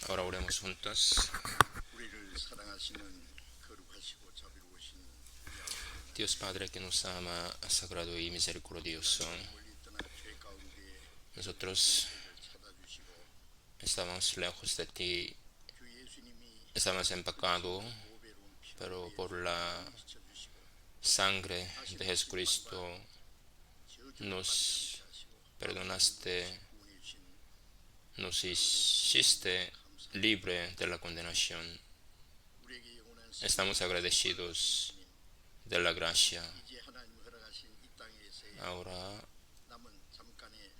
Ahora oremos juntos. 우리를 사랑하시는 거룩하시고 자비로우신 우리 아버지 Dios 하나님, Padre que nos ama, sagrado y misericordioso, 하나님 멀리 떠나 죄 가운데 거듭나신 nosotros 우리를 찾아주시고 estábamos lejos de ti, 주 예수님이 estábamos en 흘리신 pecado, 그 보배로운 피로 pero 우리의 por 죄를 la 씻어 주시고 sangre 다시 de 못 심판과 Jesucristo 저주를 받지 않게 nos 하시고 아버지 perdonaste, 다시 구원해 주신 nos 거룩한 하나님 hiciste 감사합니다. libre de la condenación. 우리에게 영원한 Estamos 생명을 허락하신 agradecidos 주님, de la gracia. 이제 하나님 허락하신 이 땅에서의 Ahora 남은 잠깐의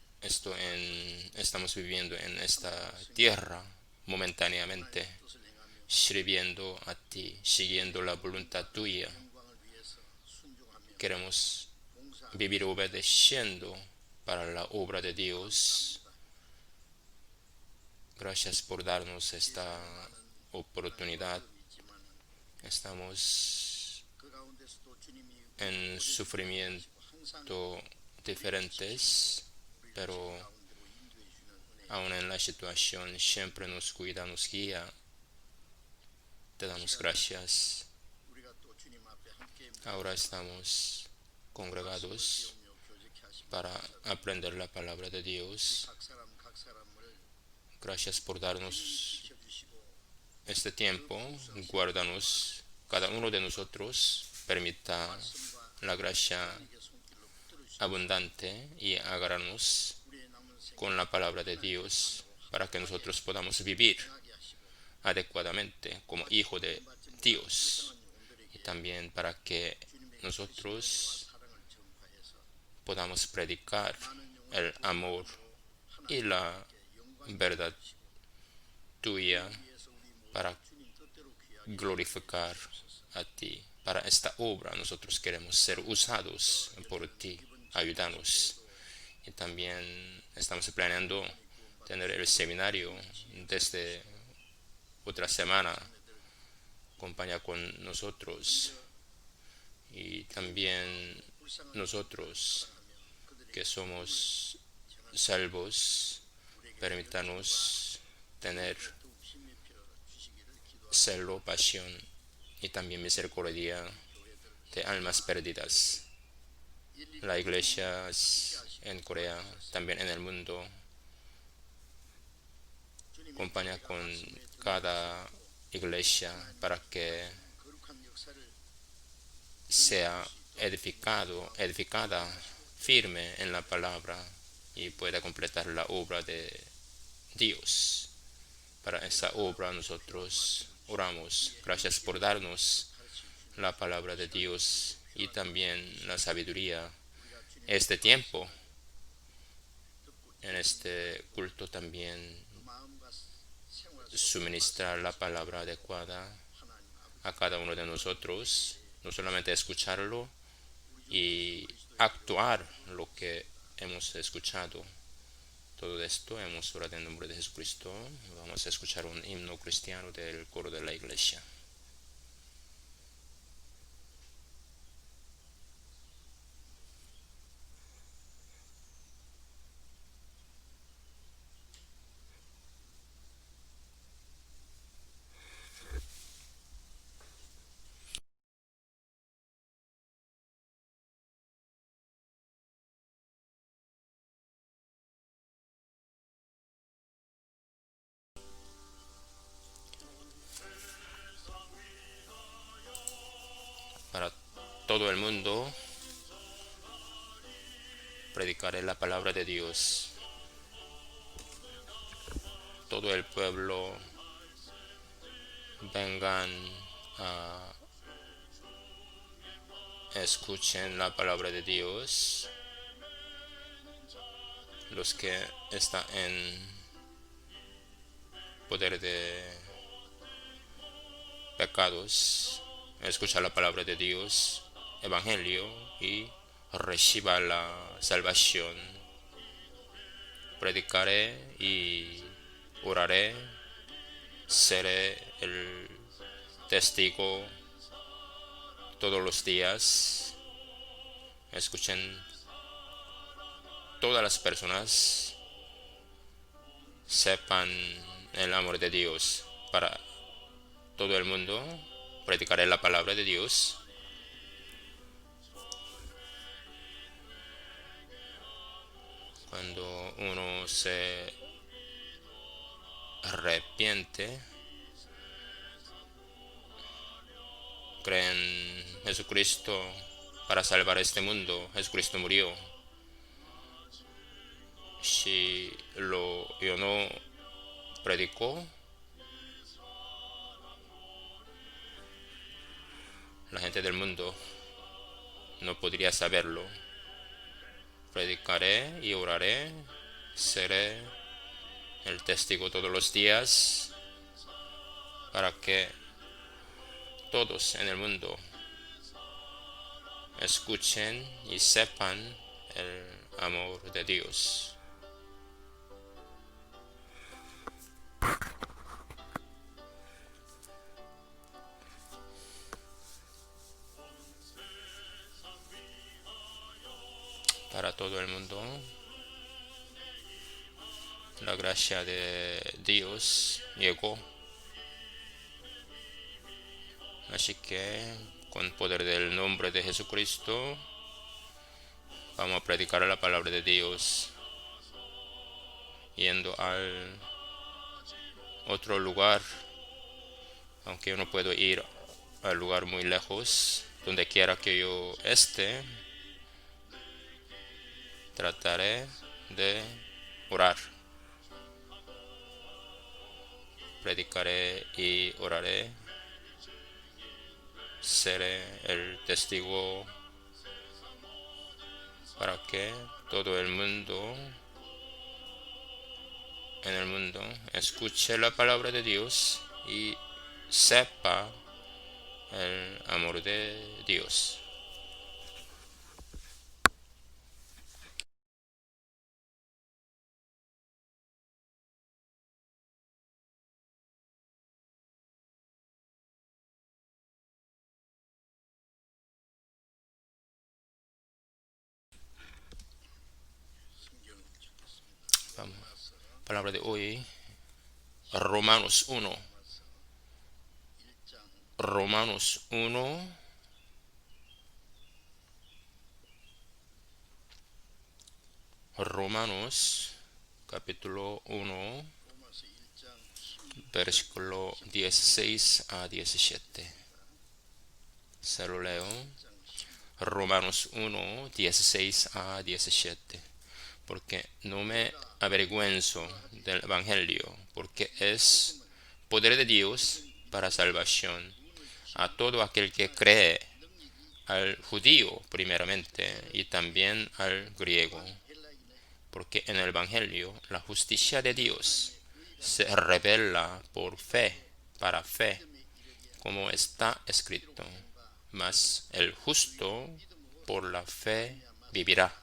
estamos viviendo en esta 참된 승리, tierra momentáneamente, 하나님의 뜻을 행하며 sirviendo a ti, siguiendo la voluntad tuya. 영광을 위해서 순종하며 Queremos 봉사하며 vivir obedeciendo para la obra de Dios. 감사합니다. Gracias por darnos esta 세상의 많은 oportunidad. 어려움이 있지만 Estamos 그 가운데서도 주님이 en 우리를 sufrimiento 항상 diferentes, 우리를 pero 주 가운데로 인도해 주는 은혜, aún en la situación siempre nos cuida, nos guía. Te damos gracias. 우리가 또 주님 앞에 함께 Ahora estamos congregados 배우며 교제케 하시고 para aprender la palabra de Dios. 각 사람을 Gracias por darnos 지켜주시고 este tiempo. Guárdanos, cada uno de nosotros. Permita 말씀과 la gracia 하나님의 손길로 붙들어 주시고 abundante y agárranos 우리의 남은 생을 con la palabra de Dios para que nosotros podamos vivir 행하게 하시고 adecuadamente como hijo de Dios, 불쌍한 y 영혼들에게 también para que 주님의 nosotros 사랑을 전파해서 podamos predicar 많은 el 영혼들을 amor y 하나님께 la 영광 verdad 주시고 tuya 위해서 우리 모두 para 주님 뜻대로 귀하게 glorificar a ti. Para esta obra nosotros queremos ser usados por ti. Ayúdanos. Y también estamos planeando tener el seminario desde otra semana. Acompaña con nosotros. Y también 불쌍한 nosotros 그들에게 que somos salvos, permítanos tener 더욱 힘이 필요 주시기를 기도하고 celo, pasión y también misericordia de almas perdidas. La iglesia en Corea, también en el mundo, acompaña con cada iglesia para que 거룩한 역사를 sea edificada firme en la palabra y pueda completar la obra de Dios. Para esa obra nosotros oramos. Gracias por darnos la palabra de Dios y también la sabiduría. Este tiempo, en este culto también 그 마음과 생활 속에 suministrar la palabra adecuada 하나님 아버지 a cada uno de nosotros, no solamente escucharlo y actuar lo que hemos escuchado. Todo esto hemos orado en nombre de Jesucristo. Vamos a escuchar un himno cristiano del coro de la iglesia. Para todo el mundo predicaré la palabra de Dios. Todo el pueblo vengan a escuchen la palabra de Dios. Los que están en poder de pecados, escucha la palabra de Dios, evangelio, y reciba la salvación. Predicaré y oraré, seré el testigo todos los días. Escuchen todas las personas, sepan el amor de Dios para todo el mundo. Predicaré la palabra de Dios. Cuando uno se arrepiente, cree en Jesucristo para salvar este mundo. Jesucristo murió. Si yo no predico, la gente del mundo no podría saberlo. Predicaré y oraré, seré el testigo todos los días para que todos en el mundo escuchen y sepan el amor de Dios. Para todo el mundo, la gracia de Dios llegó. Así que, con poder del nombre de Jesucristo, vamos a predicar la palabra de Dios, yendo al otro lugar, aunque yo no puedo ir al lugar muy lejos, donde quiera que yo esté, trataré de orar. Predicaré y oraré. Seré el testigo para que todo el mundo en el mundo escuche la palabra de Dios y sepa el amor de Dios. 성경 찾겠습니다. Vamos. Palabra de hoy, Romanos 1. 1장 Romanos 1. Romanos capítulo 1, 로마서 1장 versículo 16 a 17. Se lo leo. Romanos 1, 16 a 17. Porque no me avergüenzo del Evangelio, porque es poder de Dios para salvación a todo aquel que cree, al judío primeramente y también al griego. Porque en el Evangelio la justicia de Dios se revela por fe, para fe, como está escrito. Mas el justo por la fe vivirá.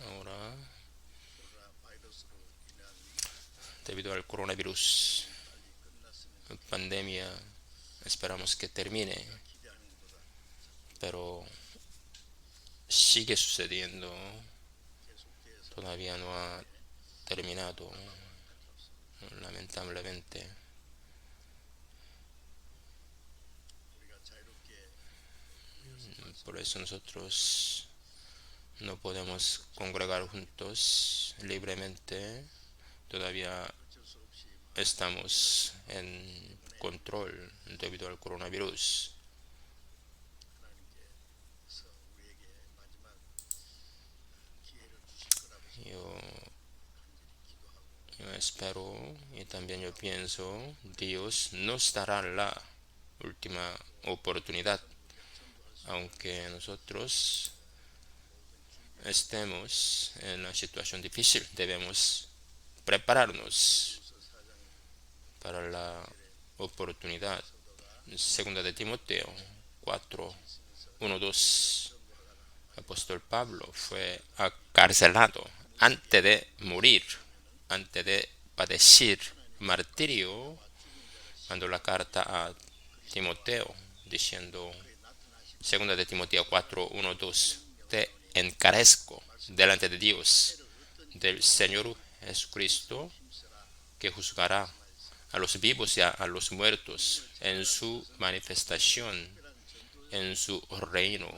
Ahora, 바이러스로 인한 debido al coronavirus, pandemia, esperamos que termine, 기대하는 것보다 pero sigue sucediendo, 계속돼서 todavía no ha terminado, lamentablemente. 우리가 자유롭게 Por eso nosotros no podemos congregar juntos libremente, todavía 어쩔 수 없이 estamos en control debido al coronavirus. 하나님께서 우리에게 마지막 기회를 주실 거라고 Yo, 기도하고 yo espero y también yo pienso, Dios nos dará la última oportunidad, aunque nosotros estemos en una situación difícil, debemos prepararnos para la oportunidad. Segunda de Timoteo 4, 1, 2. Apóstol Pablo fue acarcelado antes de morir, antes de padecer martirio, mandó la carta a Timoteo diciendo, segunda de Timoteo 4, 1, 2, te encarezco delante de Dios, del Señor Jesucristo, que juzgará a los vivos y a los muertos en su manifestación, en su reino,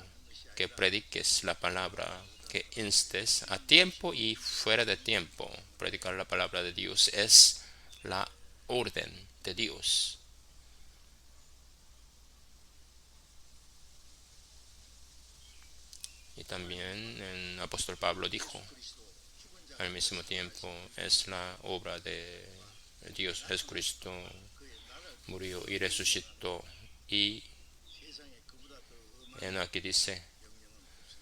que prediques la palabra, que instes a tiempo y fuera de tiempo. Predicar la palabra de Dios es la orden de Dios. Y también el apóstol Pablo dijo, al mismo tiempo es la obra de Dios. Jesucristo murió y resucitó, y 세상에 그보다 더 en aquí dice, 영영은 없을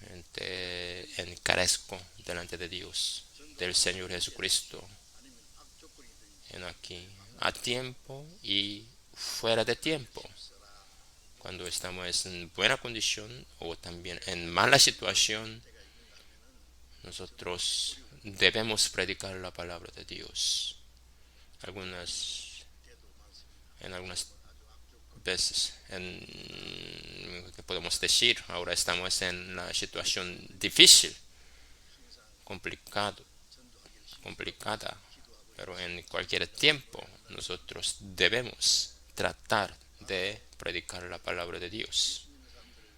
거예요. te encarezco delante de Dios, del Señor Jesucristo, 아니면 악조건이든지 en aquí, a tiempo y fuera de tiempo, cuando estamos en buena condición o también en mala situación. 때가 있는가 하면은 Nosotros debemos predicar la palabra de Dios. 때도 많습니다. En algunas 아주 악조건 veces, que podemos decir, ahora estamos en la situación difícil, 항상 complicado, 전도하기를 complicada, 기도하고 pero en cualquier tiempo nosotros debemos tratar de predicar la palabra de Dios. 있는 사람들을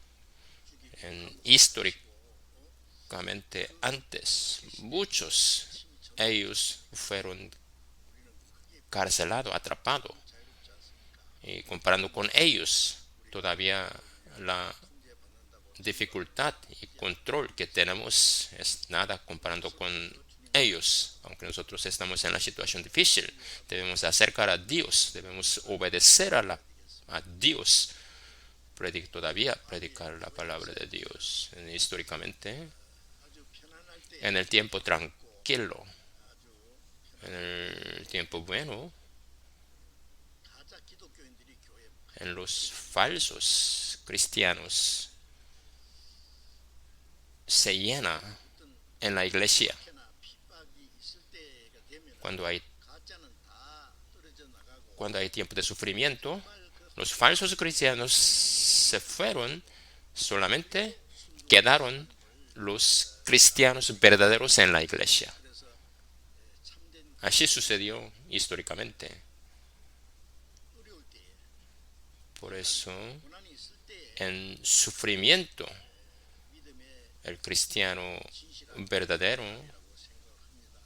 죽이고 Históricamente antes, muchos ellos fueron carcelados, atrapados, 자유롭지 않습니까? y comparando con ellos, todavía la 통제받는다고 dificultad y control que tenemos es nada comparando con ellos. Aunque nosotros estamos en la situación difícil, debemos acercar a Dios, debemos obedecer a Dios, todavía predicar la palabra de Dios. Históricamente, 아주 편안할 때 en el tiempo tranquilo, 아주 en el tiempo bueno, 가짜 기독교인들이 교회 en los falsos cristianos se llena en la iglesia. 박해나 핍박이 있을 때가 되면 Cuando hay, 가짜는 다 떨어져 나가고 cuando hay tiempo de sufrimiento, 정말 그 los falsos cristianos se fueron, solamente quedaron los cristianos verdaderos en la iglesia. 그래서 참된 Así sucedió históricamente. 어려울 때에 Por eso, 고난이 있을 때 en sufrimiento, 믿음의 el cristiano 진실한 verdadero 이라고 생각합니다.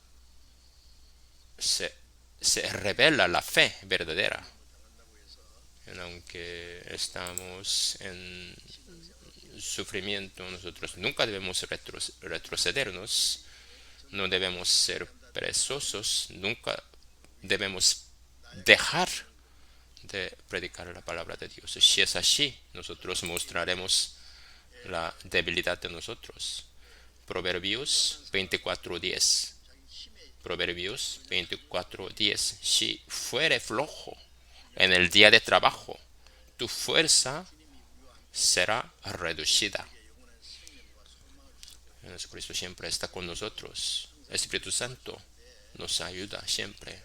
se revela la fe verdadera. 당한다고 해서 Aunque estamos en sufrimiento, nosotros nunca debemos retrocedernos, no debemos ser perezosos, nunca debemos dejar de predicar la palabra de Dios. Si es así, nosotros mostraremos la debilidad de nosotros. Proverbios 24:10. Proverbios 24:10. Si fuere flojo en el día de trabajo, tu fuerza será reducida. Jesucristo siempre está con nosotros. El Espíritu Santo nos ayuda siempre.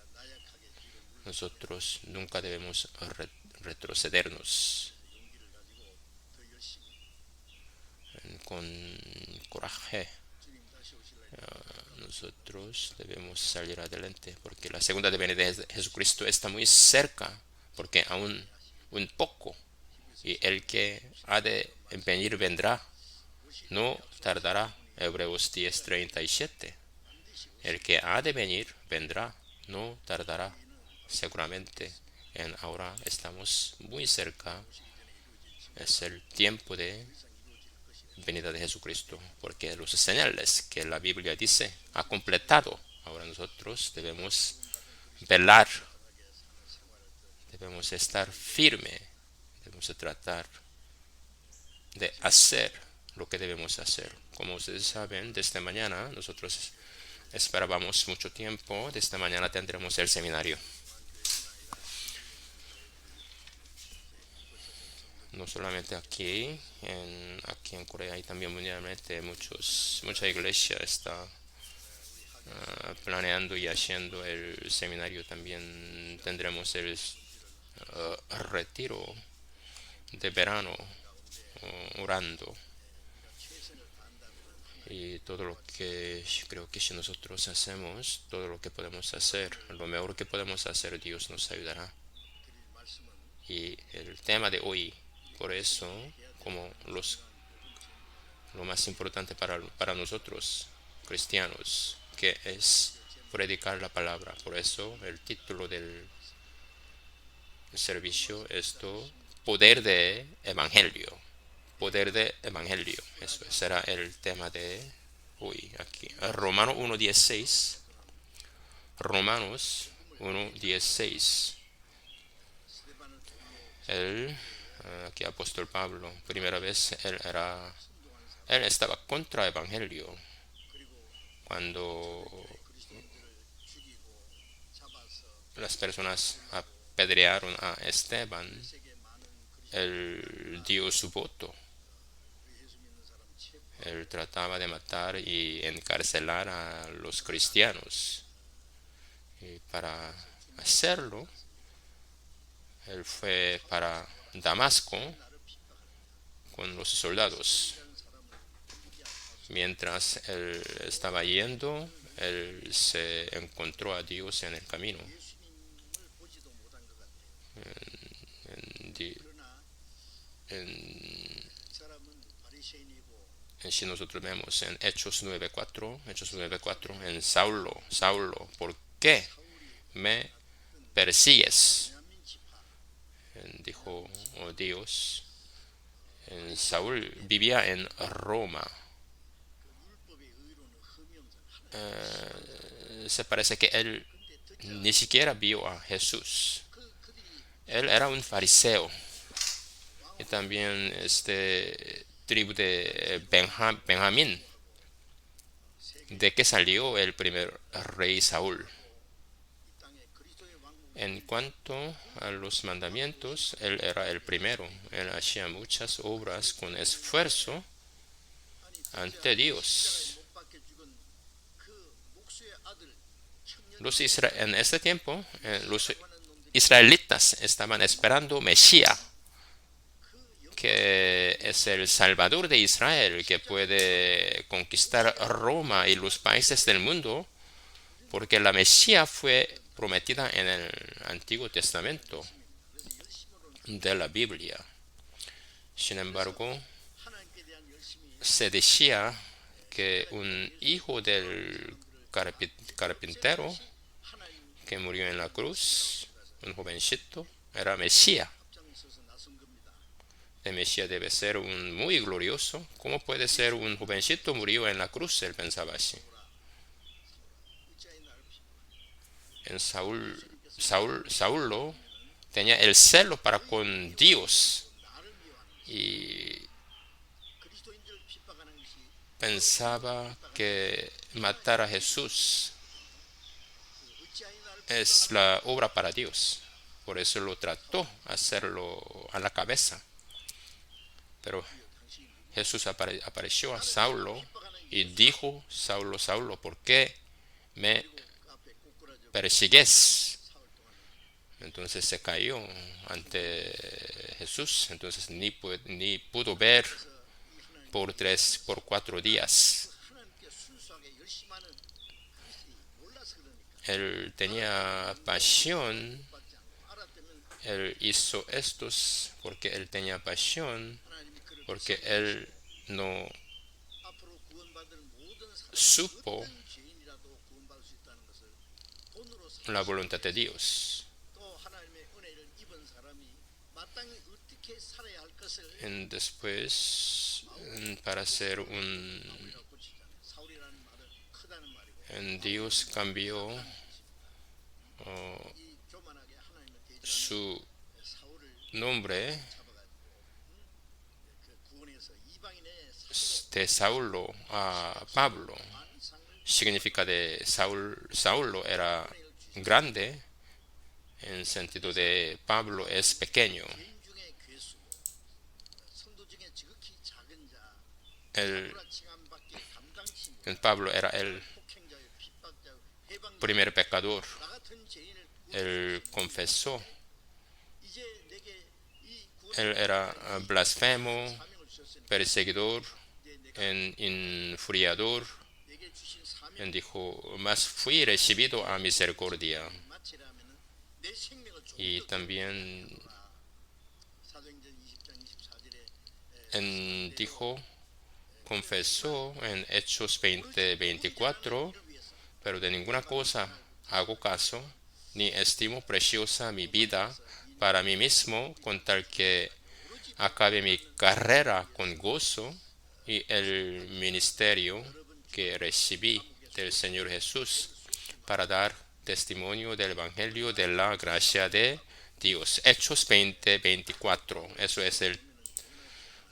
Nosotros nunca debemos retrocedernos. Con coraje, nosotros debemos salir adelante, porque la segunda venida de Jesucristo está muy cerca, porque aún un poco, y el que ha de venir vendrá, no tardará. Hebreos 10:37. El que ha de venir vendrá, no tardará. Seguramente ahora estamos muy cerca. Es el tiempo de venida de Jesucristo, porque los señales que la Biblia dice ha completado. Ahora nosotros debemos velar, debemos estar firme, debemos tratar de hacer lo que debemos hacer. Como ustedes saben, desde mañana nosotros esperábamos mucho tiempo. Desde mañana tendremos el seminario. No solamente aquí en Corea, y también mundialmente mucha iglesia está planeando y haciendo el seminario. También tendremos el retiro de verano orando. 우리가 최선을 다한다면 Y todo lo que creo que si nosotros hacemos, todo lo que podemos hacer, lo mejor que podemos hacer, Dios nos ayudará. 드릴 말씀은 Y el tema de hoy, por eso, 해야 될 como 중요한 요중지입니다. lo más importante para nosotros, cristianos, que es predicar la palabra. Por eso el título del servicio es Poder de Evangelio. Poder de Evangelio. Eso será el tema de hoy aquí. Romanos 1:16. Romanos 1:16. 스데반을 돌로 Él, aquí apóstol Pablo, primera vez 선동한 사람 él estaba contra Evangelio 그리고 cuando 그리스도인들을 죽이고 잡아서 las personas apedrearon a Esteban. 세계 많은 Él dio su voto. 우리 예수 믿는 사람 체포 Él trataba de matar y encarcelar a los cristianos. Y para hacerlo, él fue para Damasco 나를 핍박하는 con los soldados. 이라는 사람을 크게 아파서 Mientras él estaba yendo, él se encontró a Dios en el camino. 예수님을 보지도 못한 것 같아요. Di- 그러나 en- 이 사람은 바리새인이고 si nosotros vemos en Hechos 9:4, en Saulo, ¿por qué me persigues? 베냐민 지파 Dijo, oh Dios, Saúl vivía en Roma. 그 율법의 의로는 흠이 없는 하나님. Se parece que él 근데 듣자 ni siquiera vio a Jesús. 그들이 Él era un fariseo y también tribu de Benjamín, de que salió el primer rey Saúl. 이 땅에 그리스도의 왕국 En cuanto a los mandamientos, él era el primero. Él hacía muchas obras con esfuerzo 아니 ante Dios. 못 박혀 죽은 그 목수의 아들 청년 En este tiempo, los 하는 놈들이 israelitas estaban esperando Mesías, 그 영 que es el Salvador de Israel, que puede conquistar Roma y los países del mundo, porque la Mesías fue prometida en el Antiguo Testamento 그래서 열심으로는 de la Biblia. Sin embargo, 하나님께 대한 열심이 se decía que un hijo del carpintero 하나님 que murió en la cruz, un jovencito, era Mesías. 앞장서서 나선 겁니다. El Mesías debe ser un muy glorioso. ¿Cómo puede ser un jovencito murió en la cruz? Él pensaba así. 의자의 나를 핍박 En Saulo tenía el celo para con Dios 나를 미워하는 것이 y 그리스도인들을 핍박하는 것이 pensaba que matar a Jesús 그 의자의 나를 es la obra para Dios. Por eso lo trató hacerlo a la cabeza. Pero 당신이 누구 Jesús apareció a Saulo 핍박하는 y dijo, Saulo, Saulo, ¿por qué me 그 앞에 꼬꾸라져 persigues? 사흘 동안 Entonces se cayó ante Jesús. Entonces ni pudo ver 이 하나님 por 4 días. 하나님께 순수하게 열심하는 그것이 몰라서 그러니까 Él tenía pasión. 받지 않고 알았다면 Él hizo estos porque él tenía pasión. 하나님이 그를 Porque él no 앞으로 구원받을 모든 사람 supo 어떤 죄인이라도 구원받을 수 있다는 것을 본으로 la voluntad de Dios. 또 하나님의 은혜를 입은 사람이 마땅히 어떻게 살아야 할 것을 Después, para ser 사울이라고 고치잖아요. 사울이라는 말은 크다는 말이고 Dios cambió 이 교만하게 하나님을 대적하는 su 사울을 nombre 잡아가지고 그 구원에서 이방인의 사도로 de Saulo a Pablo. 만상을 Significa de Saulo era grande, en sentido de Pablo es pequeño. 죄인 중에 괴수고 성도 중에 지극히 작은 자 El, 불아칭함밖에 감당치 못 el Pablo era el 폭행자요 핍박자요 해방자 primer pecador. 나 같은 죄인을 Él confesó 이제 내게 이 él era blasfemo, 사명을 주셨으니까 perseguidor, 이제 내가 infuriador. 내게 주신 Él 사명을 dijo, mas fui recibido a misericordia. 마치려면은 내 생명을 조금 Y 더 también 하노라. 사도행전 20장 24절에 él 사람들로 dijo, confesó en Hechos 20, 좋은 자라는 24, 일을 위해서 pero de ninguna 내가 그 cosa 땅을 hago 찾아가지 caso, ni estimo preciosa mi vida 위해서 이 para 나라를 mí mismo, con tal que 오로지 acabe mi 복음을 carrera 위해서 con gozo y el ministerio 여러분 que 주변 recibí 감옥에 del 쏟지 Señor Jesús 쏟지 para 마시고 dar testimonio del Evangelio de la gracia de Dios. Hechos 20, 24. Eso es el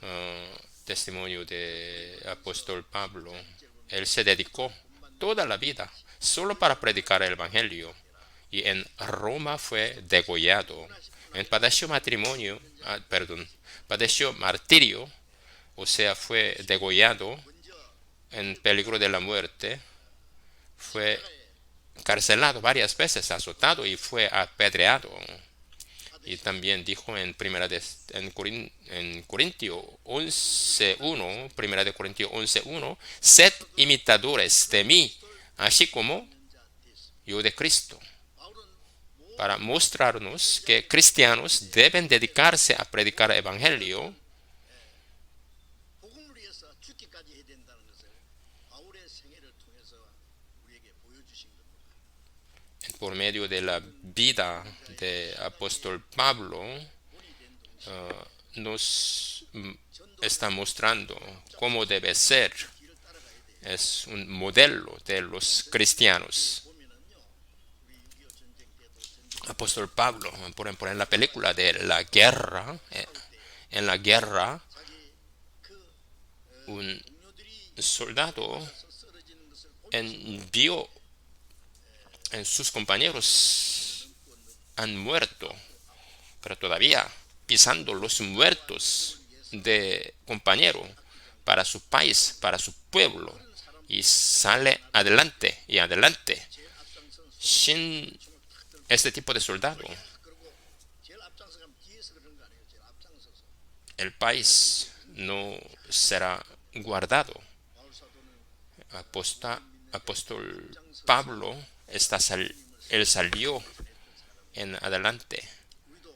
보면은 너무나 대단한 testimonio 교회 de 다니면서 apóstol Pablo. 사역자를 보면 Él se dedicó 본받는 toda la vida solo para predicar el Evangelio y en Roma fue degollado. En padeció matrimonio, perdón, padeció martirio, o sea, fue degollado 먼저 en peligro de la muerte, fue 십자가에 carcelado varias veces, azotado y fue apedreado. Y 받으신 también dijo en en Corintio 11:1, primera de Corintio 11:1, sed imitadores de mí, 그리스도를 así como 믿는 자 됐습니다. yo de Cristo, 바울은 para 모든 mostrarnos que cristianos deben dedicarse a predicar el Evangelio 복음을 위해서 죽기까지 해야 된다는 것을 바울의 생애를 통해서 우리에게 보여주신 겁니다. por medio de la vida de apóstol Pablo. 본이 된 동시에 Nos está 전도자의 mostrando cómo debe ser. 길을 따라가야 돼요. Es un modelo de los cristianos. 보면은요, 우리 6.25 전쟁 때도 전쟁 Apóstol Pablo, por ejemplo, en la película de la guerra, en la guerra, 자기 그 un 동료들이 soldado 쓰러지는 것을 vio en sus compañeros han muerto, pero todavía pisando los muertos de compañero para su país, para su pueblo, y sale adelante y adelante 제일 앞장선 sin 총을 탁 들고 este tipo de soldado. 그러고 제일 앞장서 가면 뒤에서 그런 거 아니에요. 제일 앞장서서 El país no será guardado. 바울 사도는 Apóstol Pablo él salió en adelante 우리도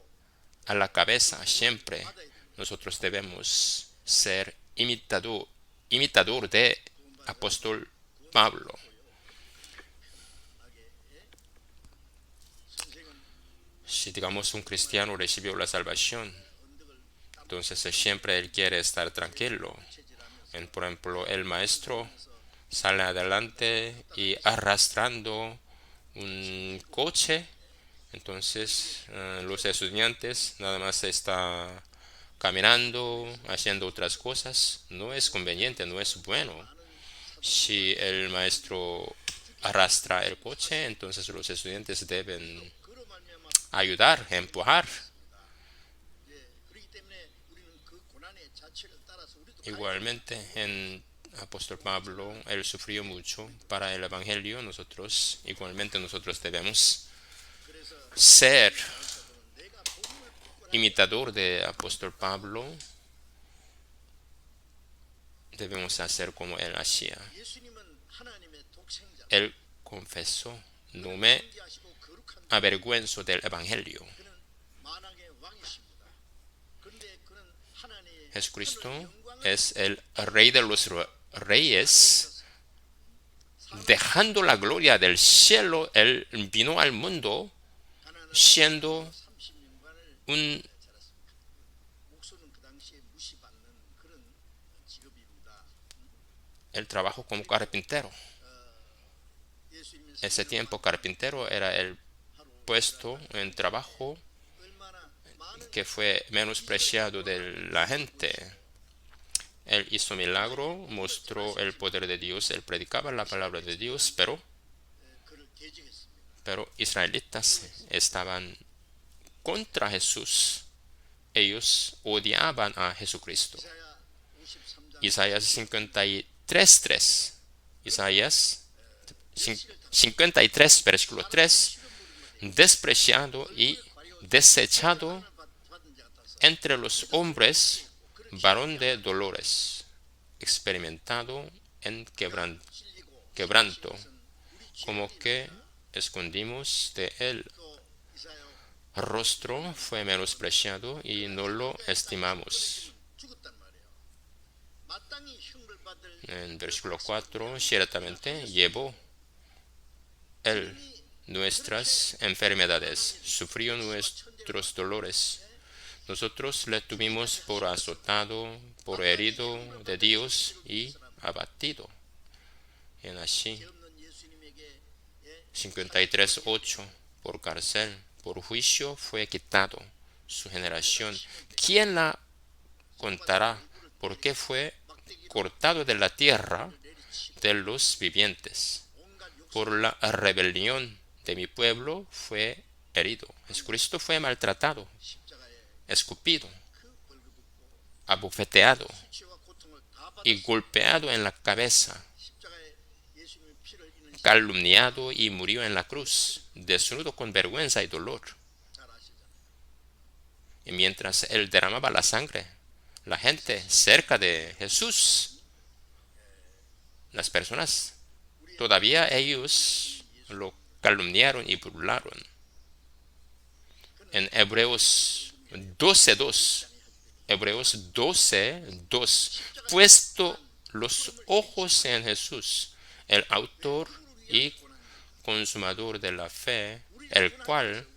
a la cabeza siempre. 받아야 돼요. Nosotros debemos ser imitador de apóstol Pablo. 하게 선생은 Si digamos un cristiano recibió la salvación, 언덕을 entonces siempre él quiere estar tranquilo. 체질하면서 Por ejemplo, el maestro sale adelante y arrastrando un coche, entonces los estudiantes nada más está caminando, haciendo otras cosas. No es conveniente, no es bueno. Si el maestro arrastra el coche, entonces los estudiantes deben 그로 말미암아 ayudar, empujar. 그렇기 때문에 우리는 그 고난의 자체를 따라서 우리도 Igualmente, en Apóstol Pablo, él sufrió mucho para el Evangelio. Igualmente nosotros debemos 그래서 ser 내가 복음을 굳건하게 imitador de Apóstol Pablo. Debemos hacer como él hacía. 예수님은 하나님의 독생자 Él confesó, no me 존귀하시고 거룩한 avergüenzo del Evangelio. 그는 만왕의 왕이십니다. 그런데 그는 하나님의 Jesucristo 영광을 es el Rey de los Reyes. Dejando la gloria del cielo, él vino al mundo 가난한 siendo 30년간을 un 자랐습니다. 목소는 그 당시에 무시받는 그런 직업입니다. el trabajo como carpintero. 예수님의 Ese tiempo carpintero era el puesto en trabajo 얼마나 많은 que fue menospreciado de la gente. Él hizo milagro, mostró el poder de Dios, él predicaba la palabra de Dios, 그를 대적했습니다. pero israelitas estaban contra Jesús. Ellos odiaban a Jesucristo. 이사야 53장 Isaías 53:3. Isaías 53, versículo 3. Despreciado y desechado 받은 자 같아서 entre los hombres, varón de dolores, experimentado en quebranto, como que escondimos de él rostro, fue menospreciado y no lo estimamos. En versículo 4, ciertamente llevó él nuestras enfermedades, sufrió nuestros dolores. Nosotros le tuvimos por azotado, por herido de Dios y abatido. Y así, 53:8, por cárcel, por juicio fue quitado su generación. ¿Quién la contará? Porque fue cortado de la tierra de los vivientes. Por la rebelión de mi pueblo fue herido. Jesucristo fue maltratado, escupido, abofeteado y golpeado en la cabeza, calumniado y murió en la cruz, desnudo con vergüenza y dolor. Y mientras él derramaba la sangre, la gente cerca de Jesús, las personas, todavía ellos lo calumniaron y burlaron. En Hebreos 12:2, puesto los ojos en Jesús, el autor y consumador de la fe, el cual,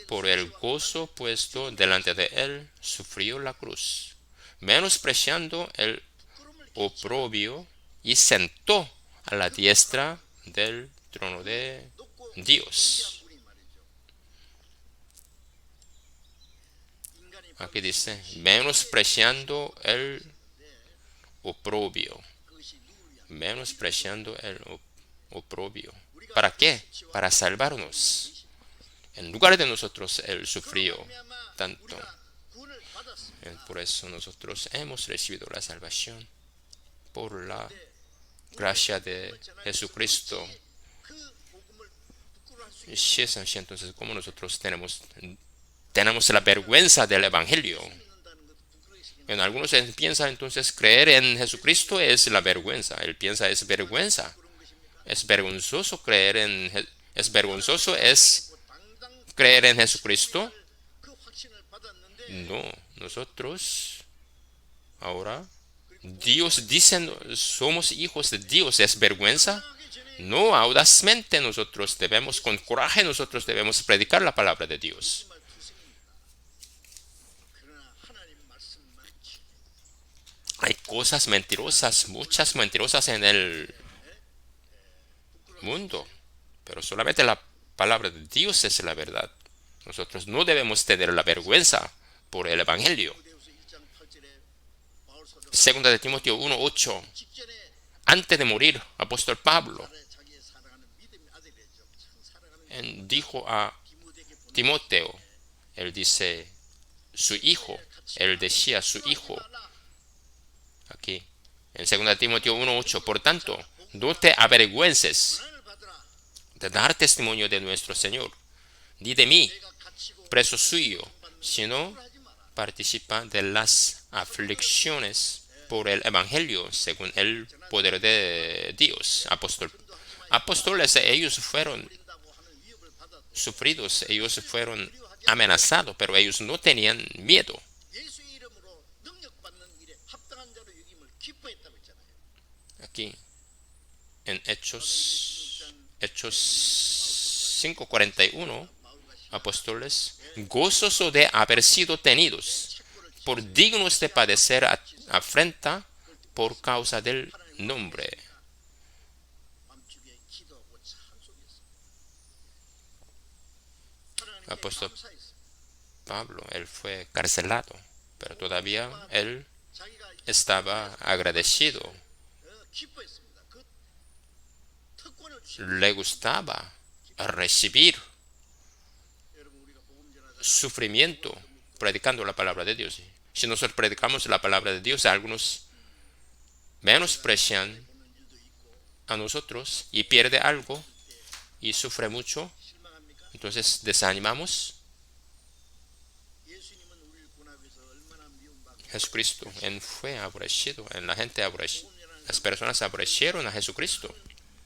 por el gozo puesto delante de él, sufrió la cruz, menospreciando el oprobio, y sentó a la diestra del trono de Dios. Aquí dice, menospreciando el oprobio. Menospreciando el oprobio. ¿Para qué? Para salvarnos. En lugar de nosotros, Él sufrió tanto. Por eso nosotros hemos recibido la salvación por la gracia de Jesucristo. Si es así, entonces, ¿cómo nosotros tenemos la vergüenza del Evangelio? En algunos piensan entonces creer en Jesucristo es la vergüenza. Él piensa es vergüenza. Es vergonzoso creer es creer en Jesucristo. No, nosotros ahora Dios dice somos hijos de Dios. ¿Es vergüenza? No, audazmente nosotros debemos, con coraje nosotros debemos predicar la palabra de Dios. Hay cosas mentirosas, muchas mentirosas en el mundo, pero solamente la palabra de Dios es la verdad. Nosotros no debemos tener la vergüenza por el Evangelio. Segunda de Timoteo 1:8. Antes de morir, apóstol Pablo dijo a Timoteo, él dice, su hijo, él decía su hijo, aquí, en 2 Timoteo 1:8, por tanto, no te avergüences de dar testimonio de nuestro Señor, ni de mí, preso suyo, sino participa de las aflicciones por el Evangelio, según el poder de Dios. Apóstoles, ellos fueron sufridos, ellos fueron amenazados, pero ellos no tenían miedo. Aquí, en Hechos 5:41, apóstoles, gozoso de haber sido tenidos por dignos de padecer afrenta por causa del nombre. Apóstol Pablo, él fue carcelado, pero todavía él estaba agradecido. Le gustaba recibir sufrimiento predicando la palabra de Dios. Si nosotros predicamos la palabra de Dios, algunos menosprecian a nosotros y pierde algo y sufre mucho, entonces desanimamos. Jesucristo fue aborrecido, la gente las personas aborrecieron a Jesucristo.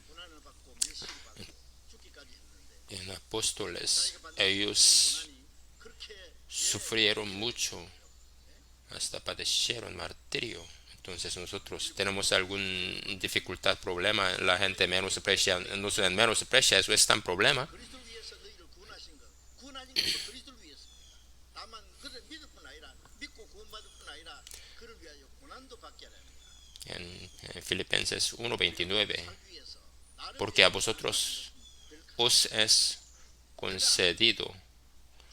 고난을 받고 메시를 받고 죽기까지 했는데 En apóstoles, 자기가 받는 ellos 고난이 그렇게 sufrieron mucho, hasta padecieron martirio. Entonces nosotros tenemos alguna dificultad, problema, la gente menosprecia, nos menosprecia, eso es tan problema. 그리스도를 위해서 너희를 구원하신 것 구원하신 것도 그리스도를 위해서입니다. 다만 그를 믿을 뿐 아니라 믿고 구원받을 뿐 아니라 그를 위하여 고난도 받게 하랍니다. En Filipenses 1:29, 살기 위해서 나를 porque a vosotros os es concedido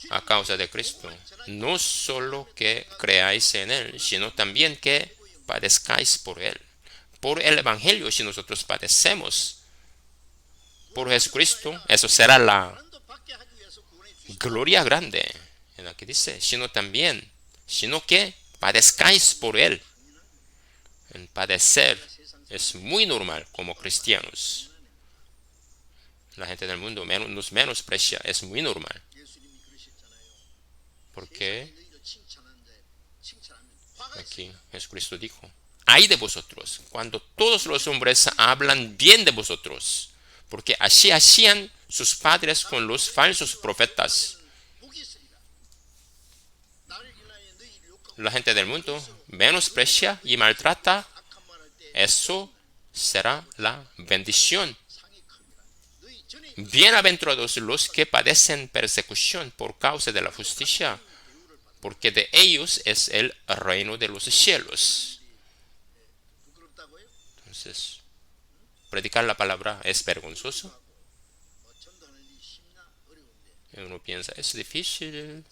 a causa de Cristo, no solo que creáis en Él, sino también que padezcáis por Él. Por el Evangelio, si nosotros padecemos por Jesucristo, eso será la 고난도 받게 하기 위해서 구원해 주신 gloria grande. En la que dice, sino que padezcáis por Él. En padecer es muy normal como cristianos. La gente del mundo nos menosprecia, es muy normal. 예수님이 그러셨잖아요. Porque 너희를 칭찬하는데 칭찬하면 화가 있어. aquí Jesucristo dijo, ay de vosotros, cuando todos los hombres hablan bien de vosotros, porque así hacían sus padres con los falsos profetas. 복이 있으리라. 나를 인하여 너희를 욕하고 La gente del mundo menosprecia y maltrata, 악한 말할 때 eso será la bendición. 상이 큽니다. 너희 전에 Bienaventurados los que padecen persecución por causa de la justicia, porque de ellos es el reino de los cielos. 부끄럽다고요? Entonces, predicar la palabra es vergonzoso. 뭐 전도하는 일이 쉽나 어려운데 Y uno piensa, es difícil.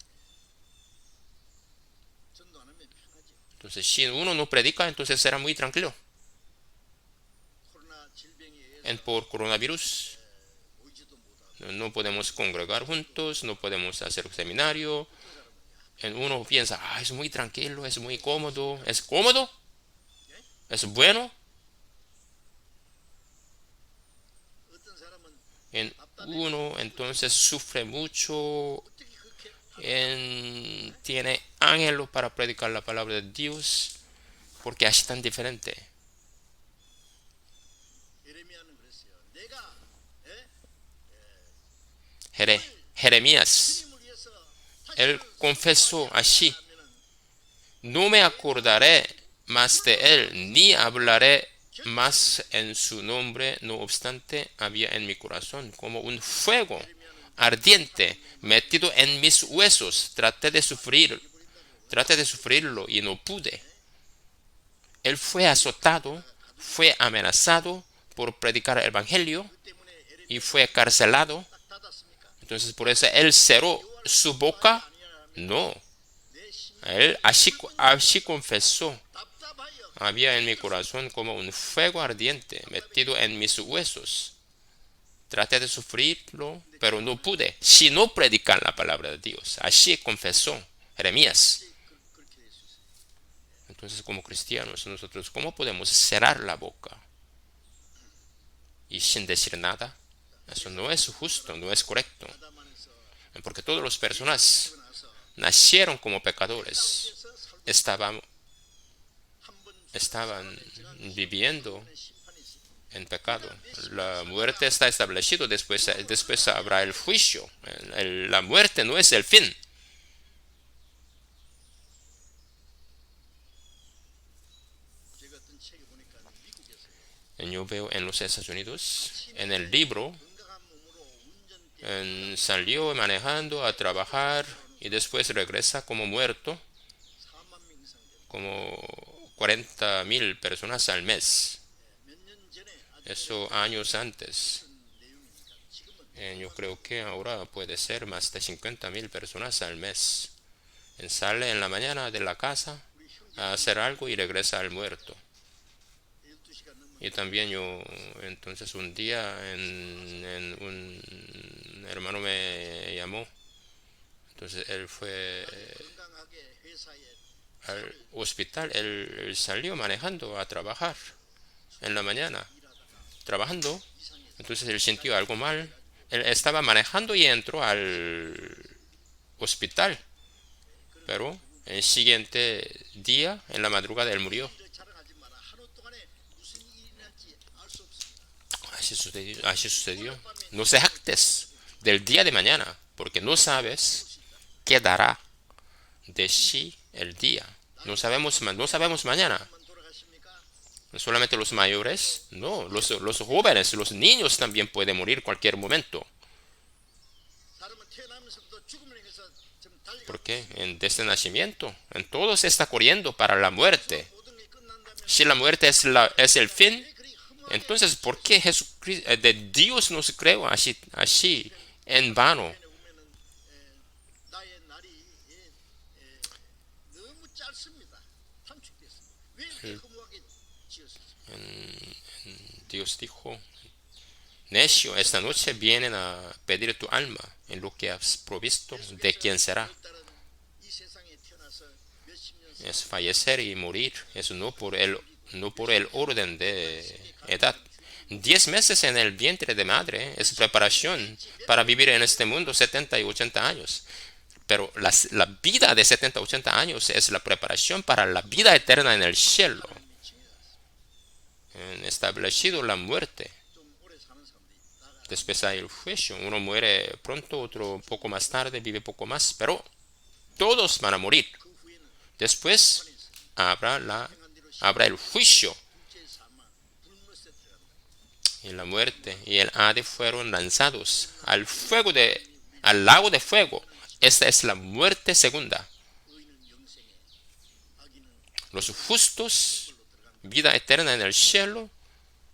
전도 안 하면 편하죠. Entonces, si uno no predica, entonces será muy tranquilo. 코로나 질병에 의해서 Por coronavirus, 모이지도 못하고 no podemos congregar juntos, no podemos hacer seminario. Uno piensa, es muy tranquilo, es muy cómodo. ¿Es cómodo? ¿Es bueno? 어떤 사람은 Uno entonces sufre mucho, 어떻게 그렇게 tiene ángelos para predicar la palabra de Dios, porque es tan diferente. 예레미야는 그랬어요. 내가 Jeremías, 주님을 위해서 él confesó así, 하면은 no me acordaré más de él, ni hablaré más en su nombre. No obstante, había en mi corazón como un fuego ardiente metido en mis huesos. Traté de sufrirlo y no pude. Él fue azotado, fue amenazado por predicar el evangelio 때문에 예레미야 y fue carcelado. 딱 닫았습니까? Entonces por eso él cerró su boca. No, 내 심이 él así confesó. 답답하여 Había en mi corazón como un fuego ardiente metido en mis huesos. Traté de sufrirlo, pero no pude, si no predican la palabra de Dios. Así confesó Jeremías. 그렇게 될 수 있어요. Entonces, como cristianos, nosotros, ¿cómo podemos cerrar la boca y sin decir nada? Eso no es justo, no es correcto. 아담 안에서 Porque todas las personas 나서 nacieron como pecadores. 그래서 살고 Estaban 한번 viviendo 심판이 있습니다. en pecado. La muerte está establecida, después habrá el juicio. La muerte no es el fin. 제가 어떤 책에 보니까 미국에서 Yo veo en los Estados Unidos, en el libro, 건강한 몸으로 운전대 salió manejando a trabajar y después regresa como muerto, 4만 명 이상 돼요. como 40,000 personas al mes. 몇 년 전에 아주 Eso años antes. 무슨 내용입니까? 지금은 Yo creo que ahora puede ser más de 50,000 personas al mes. Sale en la mañana de la casa a hacer algo y regresa al muerto. 12시간 넘으면 Y también yo, entonces un día un hermano me llamó. Entonces él fue 건강하게 회사에 al hospital, él salió manejando a trabajar en la mañana, trabajando. Entonces él sintió algo mal. Él estaba manejando y entró al hospital. Pero el siguiente día, en la madrugada, él murió. 일을 자랑하지 마라. 하루 동안에 무슨 일이 일어날지 알 수 없습니다. Así sucedió. No se jactes del día de mañana, porque no sabes qué dará de sí el día. No sabemos mañana. 만 돌아가십니까? No solamente los mayores, no, los jóvenes, los niños también pueden morir cualquier momento. 사람은 태어나면서부터 죽음을 향해서 좀 달려가고 Porque desde el nacimiento, en todo se está corriendo para la muerte. 모든 게 끝난다면 Si la muerte es el fin, 왜 그리 허무하게 entonces ¿por qué Jesucristo, de Dios nos creó así en vano? 오면은 나의 날이 너무 짧습니다. 단축됐습니다. 왜 이렇게 허무하게 지었습니까? Dios dijo, necio, esta noche vienen a pedir tu alma en lo que has provisto, ¿de quién será? 일단은 이 세상에 태어나서 몇십 년 Es fallecer y morir, eso no por el orden de edad. 10 meses en el vientre de madre es preparación para vivir en este mundo 70 y 80 años. Pero la vida de 70, 80 años es la preparación para la vida eterna en el cielo. Establecido la muerte. 좀 오래 사는 사람들이 나가 Después hay el juicio. Uno muere pronto, otro un poco más tarde, vive poco más. Pero todos van a morir. 그 후에는 Después habrá el juicio. 둘째 사망, 불못에 들어간다. Y la muerte y el Hades fueron lanzados al lago de fuego. Esta es la muerte segunda. 의인은 영생에, 악인은 Los justos, vida eterna en el cielo.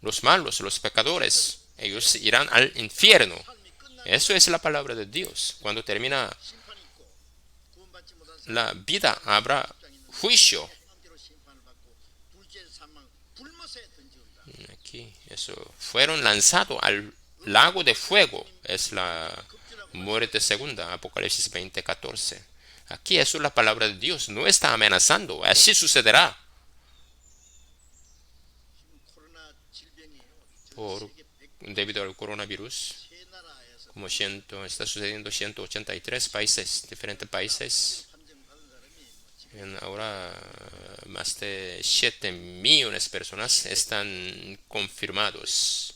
Los malos, los pecadores, ellos irán al infierno. 삶이 끝난 Eso es la palabra de Dios. Cuando termina 심판이 있고 구원받지 못한 la vida, habrá juicio. 행함대로 심판을 받고 둘째 사망, 불못에 던지온다. Aquí, eso. Fueron lanzados al lago de fuego. Es la muerte segunda. Apocalipsis 20:14. Aquí eso es la palabra de Dios. No está amenazando. Así sucederá. 지금 코로나 질병이에요. 전 Por, 세계 debido al coronavirus. 100나라에서 Como está sucediendo en 183 países, diferentes países. 판정받은 사람이 Ahora más de 7 millones de personas están confirmados.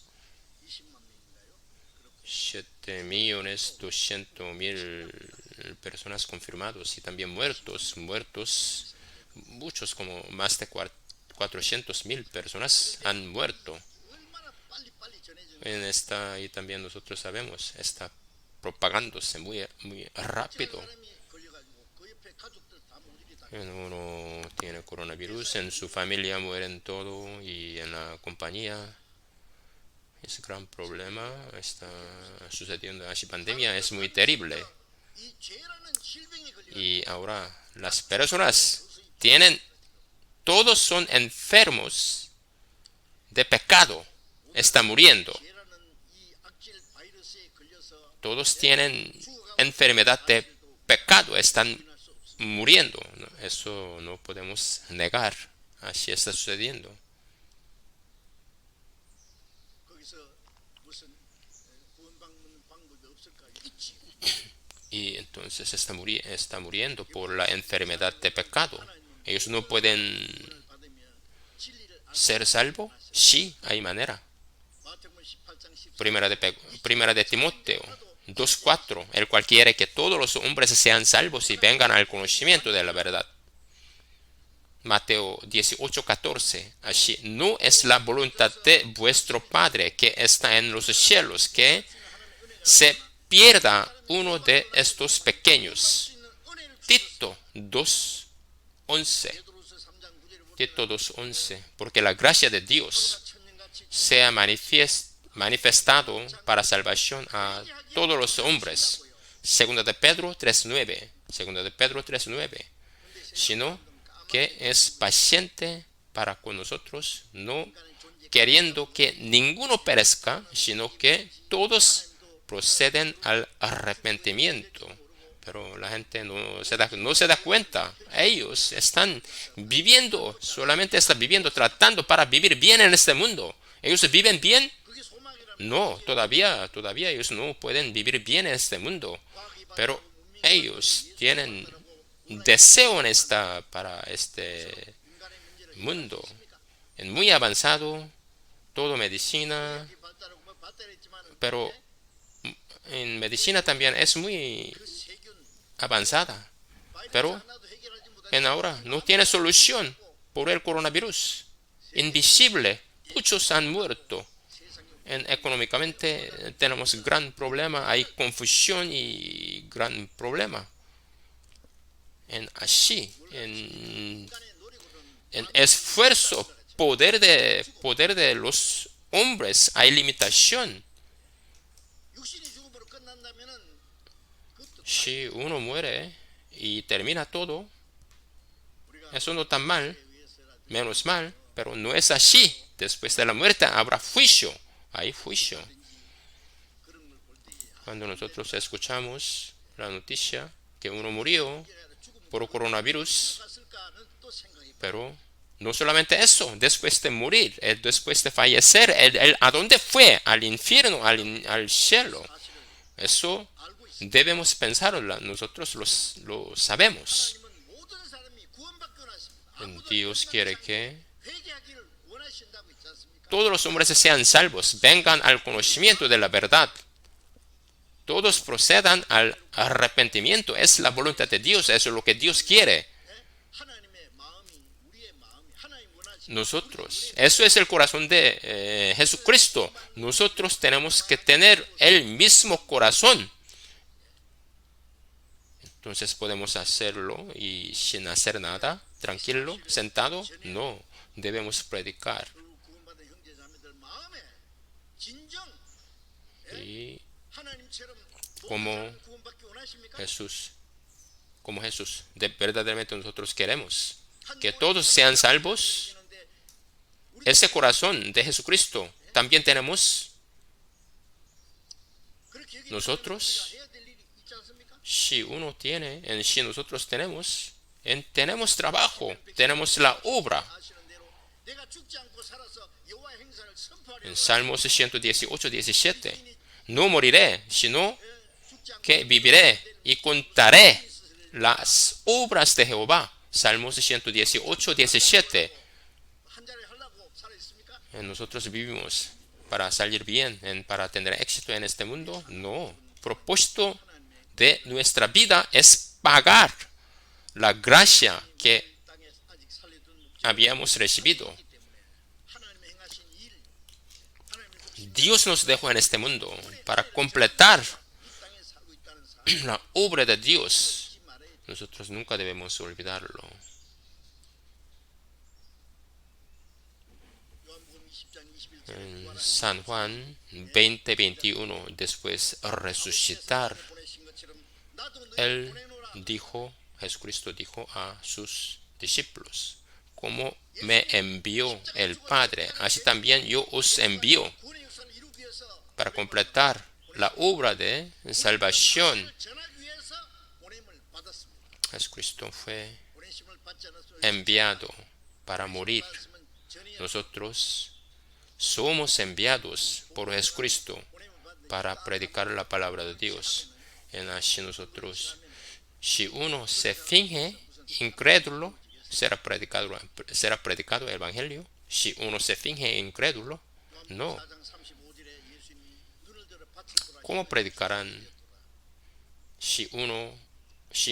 20만 명인가요? 7.200.000 personas confirmados y también muertos, muchos como más de 400.000 personas han muerto. 얼마나 빨리 전해지는 En esta y también nosotros sabemos, está propagándose muy rápido. 사람이 걸려가지고 그 옆에 가족들 다 모르게 다 Uno tiene coronavirus, en su familia mueren todo y en la compañía. Ese gran problema está sucediendo. Esta pandemia es muy terrible. 이 죄라는 질병에 걸려 Y ahora las personas todos son enfermos de pecado. Están muriendo. 죄라는 이 악질 바이러스에 걸려서 Todos tienen enfermedad de pecado. Están 부인할 수 없어. muriendo. Eso no podemos negar. Así está sucediendo. 거기서 무슨 구원받는 방법이 없을까? 있지. Y entonces está muriendo por la enfermedad de pecado. Ellos no pueden 구원을 받으면 진리를 알 ser salvos. Sí, hay manera. 마태복음 18장 14절 Primera de Timoteo 2:4. El cual quiere que todos los hombres sean salvos y vengan al conocimiento de la verdad. Mateo 18:14. Así, no es la voluntad de vuestro Padre que está en los cielos que se pierda uno de estos pequeños. Tito 2:11. 베드로서 3장 9절에 보면 Tito 2:11. Porque la gracia de Dios 천년같이 sea manifestado para salvación a todos los hombres. Segunda de Pedro 3:9. Segunda de Pedro 3:9. Sino que es paciente para con nosotros, no queriendo que ninguno perezca, sino que todos proceden al arrepentimiento. Pero la gente no se da cuenta. Ellos solamente están viviendo, tratando para vivir bien en este mundo. ¿Ellos viven bien? 그게 소망이라는 No, todavía ellos no pueden vivir bien en este mundo. Pero ellos tienen deseo para este 인간의 문제를 mundo. 있습니까? Es muy avanzado, todo medicina, 이 발달하고 뭐 발달했지만은 pero en medicina también es muy 그 세균 avanzada. 바이러스 Pero 하나도 해결하지 못한 en ahora no tiene solución por el coronavirus. Invisible, muchos han muerto. Económicamente tenemos gran problema, hay confusión y gran problema. Así, 인간의 노력으로는 en esfuerzo, poder de los hombres, hay limitación. 육신이 죽음으로 끝난다면은 그것도 Si uno muere y termina todo, 우리가 eso no está mal, 위해서라도 menos mal, pero no es así. Después de la muerte habrá juicio, hay juicio. 그런 걸 볼 때 Cuando nosotros escuchamos la noticia que uno murió 죽음 por coronavirus, 갔을까는 또 생각이 pero no solamente eso, después de morir, después de fallecer, ¿a dónde fue? Al infierno, al cielo. 사실을 Eso 알고 있습니다. debemos pensarlo, nosotros lo sabemos. 하나님은 모든 사람이 구원받기 원하십니다. Dios quiere que 회개하기를 원하신다고 있지 않습니까? todos los hombres sean salvos, vengan al conocimiento de la verdad. Todos procedan al arrepentimiento. Es la voluntad de Dios, eso es lo que Dios quiere. 하나님의 마음이 우리의 마음이 하나님 원하시는 Nosotros, eso es el corazón de Jesucristo. Nosotros tenemos que tener el mismo corazón. Entonces podemos hacerlo y sin hacer nada, tranquilo, sentado. No, debemos predicar. 구원받은 형제 자매들 마음에 진정 Y 하나님처럼 como 모든 사람이 구원받기 원하십니까? Como Jesús, verdaderamente nosotros queremos que todos sean salvos. Ese corazón de Jesucristo también tenemos 그렇게 여기 nosotros. 해야 될 일이 있지 않습니까? Si uno tiene, si nosotros tenemos, tenemos trabajo, tenemos la obra. 아시는 대로 내가 죽지 않고 살아서 여호와 행사를 선포하려 En Salmos 118, 17. No moriré, sino 죽지 않고 que viviré y contaré las obras de Jehová. Salmos 118, 17. 한 자리 하려고 살아 있습니까? Nosotros vivimos para salir bien, para tener éxito en este mundo. No. Propósito de nuestra vida es pagar la gracia que 땅에 아직 살려둔 목적 habíamos recibido. 때문에 하나님의 행하신 일 하나님의 Dios nos dejó en este mundo para completar 이 땅에 살고 있다는 사실 la obra de Dios. 잊지 말아야 돼. Nosotros nunca debemos olvidarlo. 요한복음 20장 21절에 En San Juan 20, 21, después resucitar, 보내신 것처럼 나도 너희 Él 보내노라. dijo, Jesucristo dijo a sus discípulos, como me envió el Padre, así también yo os envío 구원의 역사를 이루기 위해서 para completar la obra de salvación. 전하기 위해서 보냄을 받았습니다. Jesucristo fue 보내심을 받지 않았으면 enviado para morir. 받았으면 전해야 Nosotros somos enviados por Jesucristo 보냄을 받는 para predicar la palabra de Dios. En así nosotros, si uno se finge incrédulo, será predicado el Evangelio. Si uno se finge incrédulo, no. 4장 35절에 예수님이 눈을 들어 밭을 보라. ¿Cómo predicarán si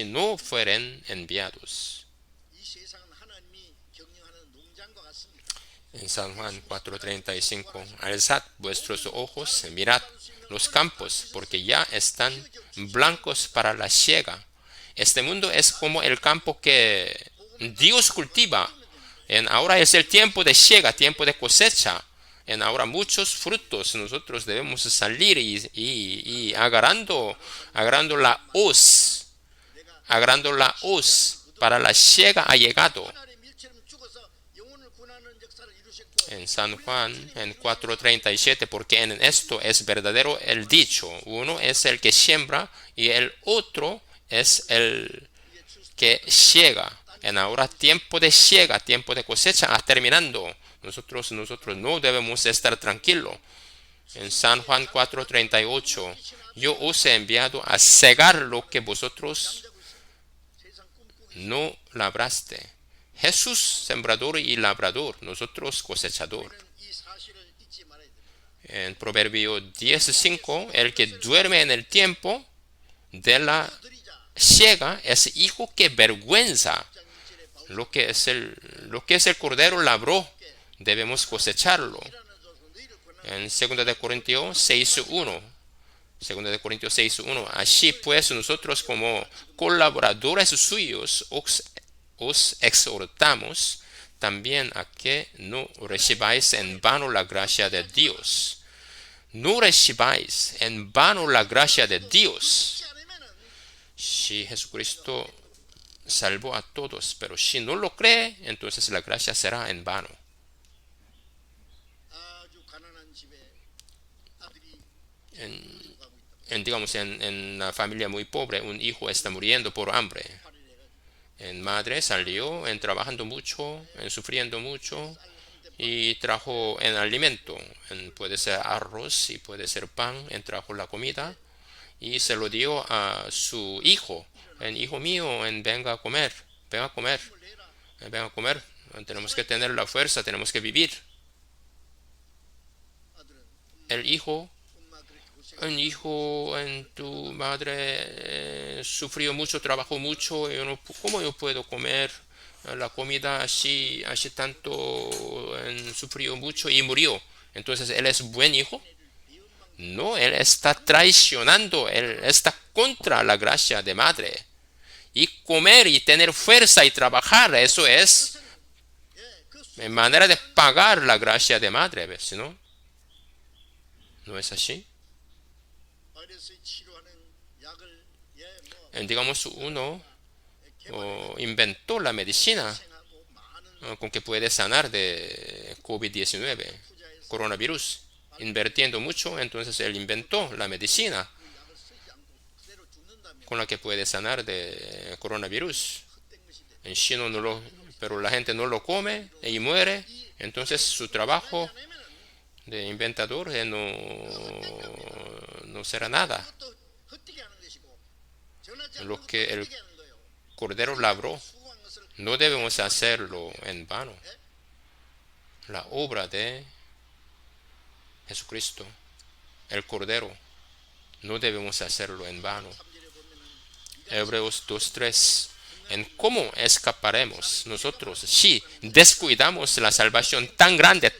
no fueren enviados? 이 세상은 하나님이 경영하는 농장과 같습니다. En San Juan 4:35, alzad vuestros ojos, mirad los campos, porque ya están blancos para la siega. Este mundo es como el campo que Dios cultiva. Ahora es el tiempo de siega, tiempo de cosecha. Ahora muchos frutos nosotros debemos salir y agarrando la hoz para la siega ha llegado. 하나님의 밀처럼 죽어서 영혼을 구원하는 역사를 이루셨고 En San Juan, en 4:37, porque en esto es verdadero el dicho. Uno es el que siembra y el otro es el que siega. Ahora tiempo de siega, tiempo de cosecha está terminando. Nosotros no debemos estar tranquilos. En San Juan 4:38, yo os he enviado a cegar lo que vosotros 세상 꿈꾸고 no labraste. Jesús sembrador y labrador, nosotros cosechador. 우리는 이 사실을 잊지 말아야 됩니다. En Proverbio 10:5, el que duerme en el tiempo de la 드리자. siega es hijo que vergüenza. 1장 1절에 바울 Lo que es el cordero labró, debemos cosecharlo. 일하는 자로서 너희를 권하는 En 2 de Corintios 6:1. 2 de Corintios 6:1. Así pues nosotros como colaboradores suyos os exhortamos también a que no recibáis en vano la gracia de Dios. No recibáis en vano la gracia de Dios. 그렇지 않으면은 Si Jesucristo salvó a todos, pero si no lo cree, entonces la gracia será en vano. 아주 가난한 집에 아들이 En, 가고 있다. digamos, en una familia muy pobre, un hijo está muriendo por hambre. 팔을 해가지고 En madre salió en trabajando mucho, en sufriendo mucho y trajo en alimento. Puede ser arroz y puede ser pan, trajo la comida y se lo dio a su hijo. Hijo mío, venga a comer, venga a comer, 힘을 내라. venga a comer. Tenemos que tener la fuerza, tenemos que vivir. 아들은 El hijo, 엄마 그렇게 고생. un hijo en tu madre sufrió mucho, trabajó mucho. ¿Cómo yo puedo comer la comida así tanto? Sufrió mucho y murió. Entonces, ¿él es buen hijo? No, él está traicionando, él está contra la gracia de madre. Y comer y tener fuerza y trabajar, eso es 예, 그 manera de pagar la gracia de madre, ¿ves? ¿No? ¿No es así? 바이러스 치료하는 약을 Digamos, uno inventó la medicina 생하고 많은 con que puede sanar de COVID-19, 투자해서 coronavirus, invirtiendo mucho. Entonces él inventó la medicina 그 약을 쓰지 않고 그대로 죽는다면 con la que puede sanar de coronavirus. 헛된 것이 돼. En chino pero la gente no lo come y muere. Entonces su trabajo 왜냐면은 de inventador no será nada. 그것도 헛되게 하는 것이고 전하지 Lo 않는 que 것도 el 헛되게 하는 거예요. cordero labró, 수고한 것을 no debemos hacerlo en vano. La obra de Jesucristo, el cordero, no debemos hacerlo en vano. 3절에 보면은 Hebreos 2:3. ¿En cómo escaparemos nosotros si descuidamos la salvación tan grande,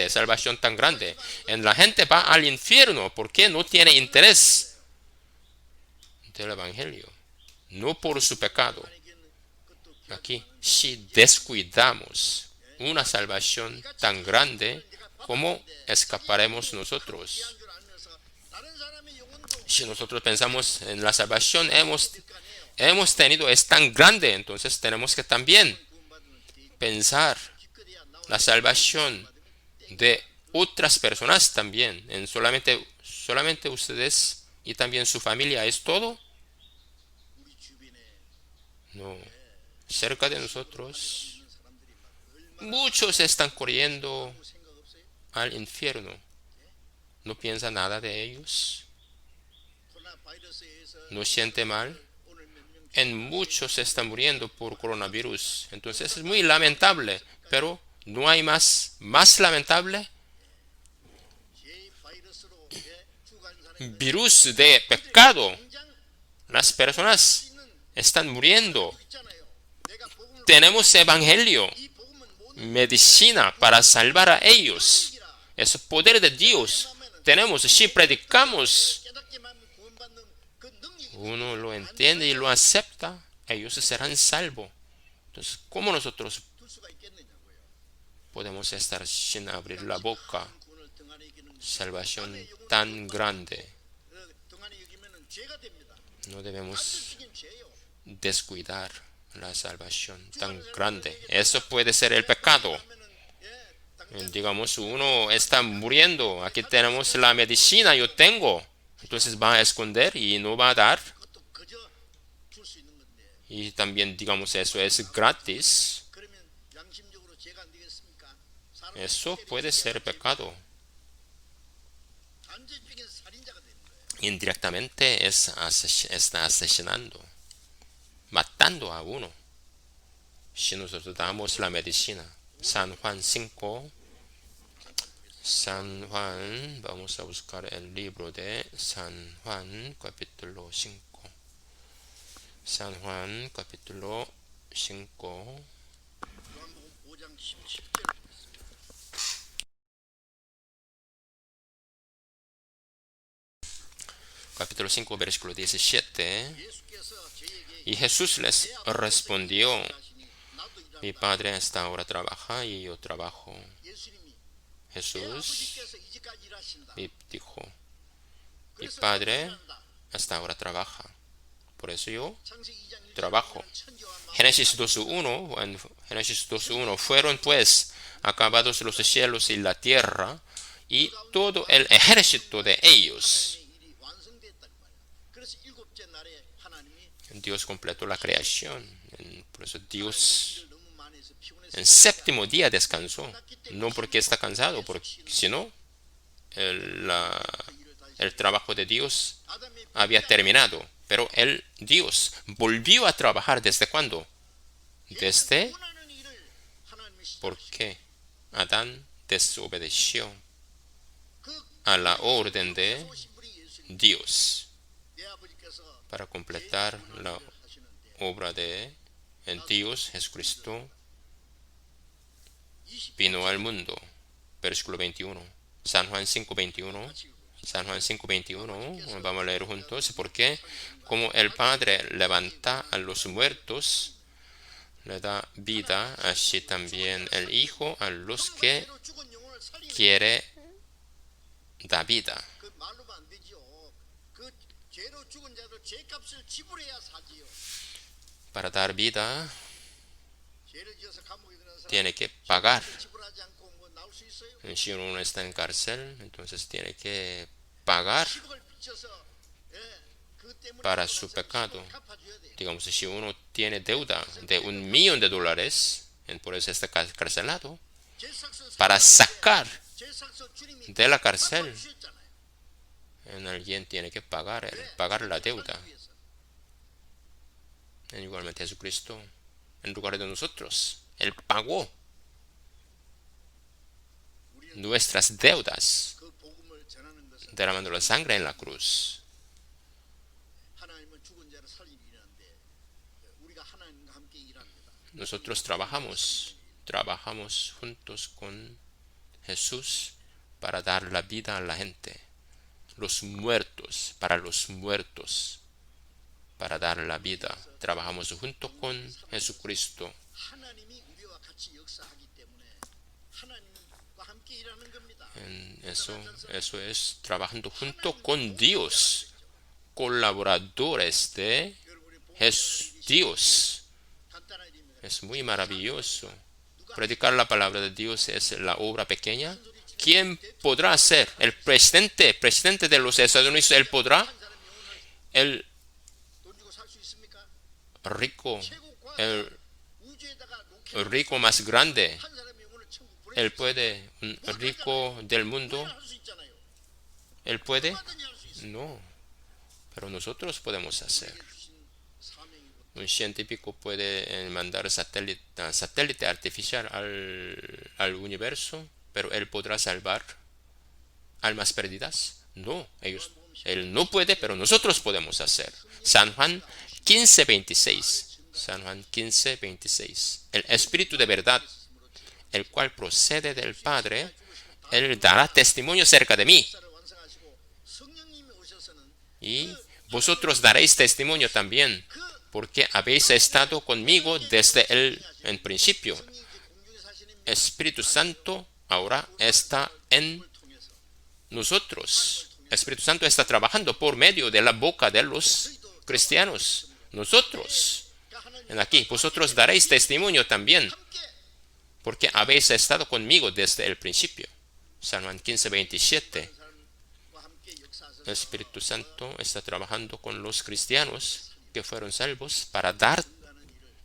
salvación tan grande? La gente va al infierno porque no tiene interés del Evangelio, no por su pecado. 나에게는 그것도 Aquí, si descuidamos una salvación tan grande, ¿cómo escaparemos nosotros? 귀한 줄 알면서 다른 사람의 영혼도 Si nosotros pensamos en la salvación hemos 아니에요. tenido es tan grande, entonces tenemos que también 구원받는 게 pensar 기껏해야 나와 la salvación de otras personas también. Solamente ustedes y también su familia es todo. 우리 주변에 No, cerca de nosotros 있는 사람들이 막 얼마나 muchos están corriendo 생각 없어요? al infierno. No piensa nada de ellos, 코로나 바이러스에 의해서 no siente mal. 오늘 몇 명 En muchos están muriendo por coronavirus. Entonces es muy lamentable, pero no hay más lamentable 제 바이러스로 죽어간 사람이 virus de pecado. 당장 Las personas 있는 están muriendo. 있잖아요. 내가 복음을 Tenemos evangelio, 이 복음은 모든 medicina para salvar a ellos. Es poder de Dios. Tenemos, si predicamos, 깨닫게만 하면 구원받는 그 능력이 uno lo entiende y lo acepta, ellos serán salvos. Entonces, ¿cómo nosotros 둘 수가 있겠느냐고요. podemos estar sin abrir la boca? 구원을 등한히 여기는 Salvación tan grande. 등한히 여기면은 죄가 됩니다. No debemos 죽인 죄예요. descuidar la salvación tan grande. Eso puede ser el pecado. 하면은 당장 Digamos, uno está muriendo. Aquí tenemos la medicina, yo tengo. Entonces va a esconder y no va a dar. 그것도 그저 줄 수 있는 건데 Y también, digamos, eso es gratis. 그러면 양심적으로 죄가 안 되겠습니까? 사람 Eso puede ser pecado. 간접적인 살인자가 되는 거예요. Indirectamente está asesinando, matando a uno. Si nosotros damos la medicina, San Juan 5, San Juan, vamos a buscar el libro de San Juan, capítulo 5. San Juan, capítulo 5. 요한복음 5장 17절 Capítulo 5, versículo 17. 예수께서 저에게 Y Jesús les 내 아버지께서 respondió, 일하시니 나도 mi 일한다. Padre hasta ahora trabaja y yo trabajo. 예수님이 내 Jesús 아버지께서 이제까지 일하신다. dijo, mi 그래서 Padre 나도 일한다. hasta ahora trabaja. Por eso yo 창세기 2장 1절 trabajo. Génesis 2.1, en Génesis 2.1, fueron pues acabados los cielos y la tierra y todo el ejército de ellos. 일이 완성됐단 말이야. 그래서 일곱째 날에 하나님이 Dios completó la creación. Por eso Dios 일을 너무 많이 해서 피곤해서 en séptimo día descansó. No porque está cansado, sino el trabajo de Dios 아담의 había terminado. Pero Dios volvió a trabajar ¿desde cuándo? Desde 원하는 일을 하나님이 porque Adán desobedeció 그 a la orden de 오신 분이 예수님. Dios 내 아버지께서 para completar la 하시는데 obra de Dios. Jesucristo 20 vino al mundo. Versículo 21. San Juan 5:21. San Juan 5:21. Vamos a leer juntos. Porque como el Padre levanta a los muertos, le da vida, así también el Hijo a los que 죄로 죽은 영혼을 살리는 quiere da vida. 그 말로만 안 되지요. 그 죄로 죽은 자들 죄값을 지불해야 사지요. Para dar vida 죄를 지어서 감옥에 들어간 사람 tiene que pagar. 지불하지 않고 뭐 나올 수 있어요? Si uno está en cárcel, entonces tiene que pagar 10억을 빚져서 그 때문에 para 죽은 su 사람 pecado. 10억 갚아줘야 돼. Digamos, si uno tiene deuda de $1,000,000, por eso está carcelado, 죄삭서 para sacar 죄삭서 주님이 de la cárcel, 갚아주셨잖아요. alguien tiene que pagar la deuda. Igualmente Jesucristo, en lugar de nosotros, Él pagó nuestras deudas 그 복음을 전하는 것은 derramando la sangre en la cruz. 하나님은 죽은 자를 살리는 일인데 우리가 하나님과 함께 일합니다. Nosotros trabajamos juntos con Jesús para dar la vida a la gente. Para los muertos, para dar la vida. Trabajamos junto con Jesucristo. 하나님이 우리와 같이 역사하기 때문에 하나님과 함께 일하는 겁니다. Eso es trabajando junto con Dios, colaboradores de Dios. 간단한 일입니다. Es muy maravilloso. Predicar la palabra de Dios es la obra pequeña. ¿Quién podrá ser el presidente de los Estados Unidos? Él podrá. 한 사람이 영혼을 El 돈 주고 살 수 있습니까? rico, 최고 과학 el 우주에다가 로켓 rico más grande, 한 사람이 영혼을 천국 él 보내줄 puede, un rico del mundo, 할수 있잖아요. él puede. 얼마든지 할수 있어요. No, pero nosotros podemos hacer. 주신 사명이고 Un científico puede mandar satélite artificial al universo, pero él podrá salvar almas perdidas. No, él no puede, pero nosotros podemos hacer. San Juan 15:26. San Juan 15:26. El Espíritu de verdad, el cual procede del Padre, él dará testimonio acerca de mí. 역사를 완성하시고 성령님이 오셔서는 Y vosotros daréis testimonio también, porque habéis estado conmigo desde el principio. 성령이 이제 공중에 사시는 Espíritu Santo ahora está en 믿음을 통해서 nosotros. Espíritu Santo está trabajando por medio de la boca de los cristianos. Nosotros, 그러니까 하나님 en aquí, vosotros daréis testimonio también, 함께 porque habéis estado conmigo desde el principio. San Juan 15:27. 사람과 함께 역사하셔서 El Espíritu Santo está trabajando con los cristianos que fueron salvos para dar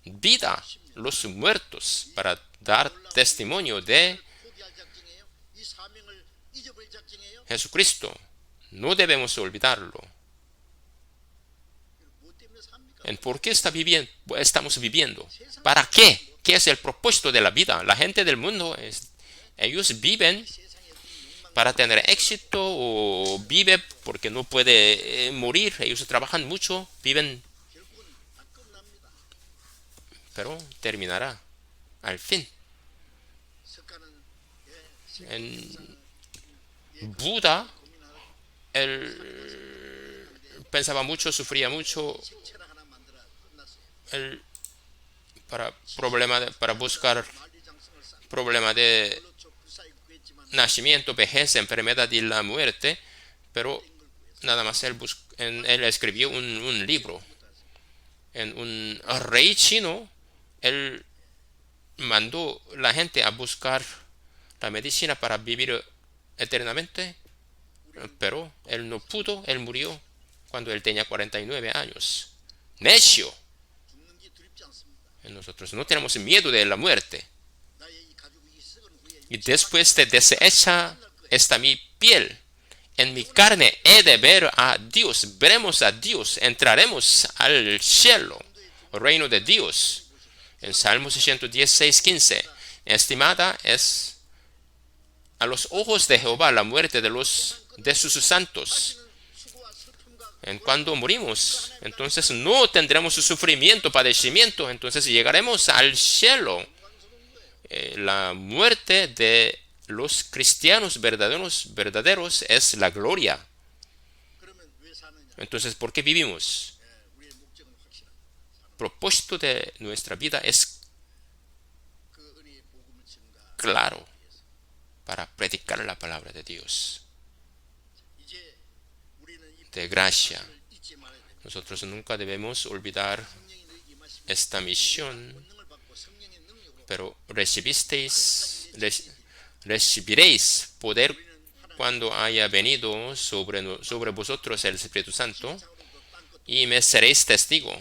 vida a los muertos, para dar testimonio de 포기할 작정이에요. 이 사명을 잊어버릴 작정이에요. Jesucristo. No debemos olvidarlo. 못 때문에 삽니까? ¿En por qué estamos viviendo? ¿Para qué? ¿Qué es el propósito de la vida? La gente del mundo, ellos viven 세상의 어떤 욕망 para tener éxito o vive porque no puede morir. Ellos trabajan mucho, viven, 결국은 다 끝납니다. pero terminará al fin. 석가는 En 예, Buda, 고민하고 él pensaba mucho, sufría mucho, 생체를 하나 만들어 끝났어요. él para buscar 만리장성을 쌓고 problema de 그렇죠. 불사히 구했지만 nacimiento, vejez, enfermedad y la muerte, pero nada más él escribió un libro. En un rey chino, él mandó la gente a buscar la medicina para vivir eternamente, pero él no pudo, él murió cuando él tenía 49 años. Necio. 죽는 게 두렵지 않습니다. Nosotros no tenemos miedo de la muerte. 나의 이 가죽이 썩은 후에 Y después de deshecha esta mi piel, en mi carne he de ver a Dios, veremos a Dios, entraremos al cielo, reino de Dios. En Salmos 116, 15, estimada es a los ojos de Jehová la muerte de sus santos. 수고와 슬픔과 En cuando morimos, entonces no tendremos sufrimiento, padecimiento, entonces llegaremos al cielo. La muerte de los cristianos verdaderos es la gloria. 그러면 왜 사느냐? Entonces, ¿por qué vivimos? 우리의 목적은 확실합니다. El propósito de nuestra vida es 그 은혜의 복음을 증가. claro, para predicar la palabra de Dios, 이제 우리는 이 de gracia. 복음을 잊지 말아야 됩니다. Nosotros nunca debemos olvidar 성령이 너에게 임하시면 esta misión, 권능을 받고 성령의 능력으로 pero recibiréis poder cuando haya venido sobre vosotros el Espíritu Santo, y me seréis testigo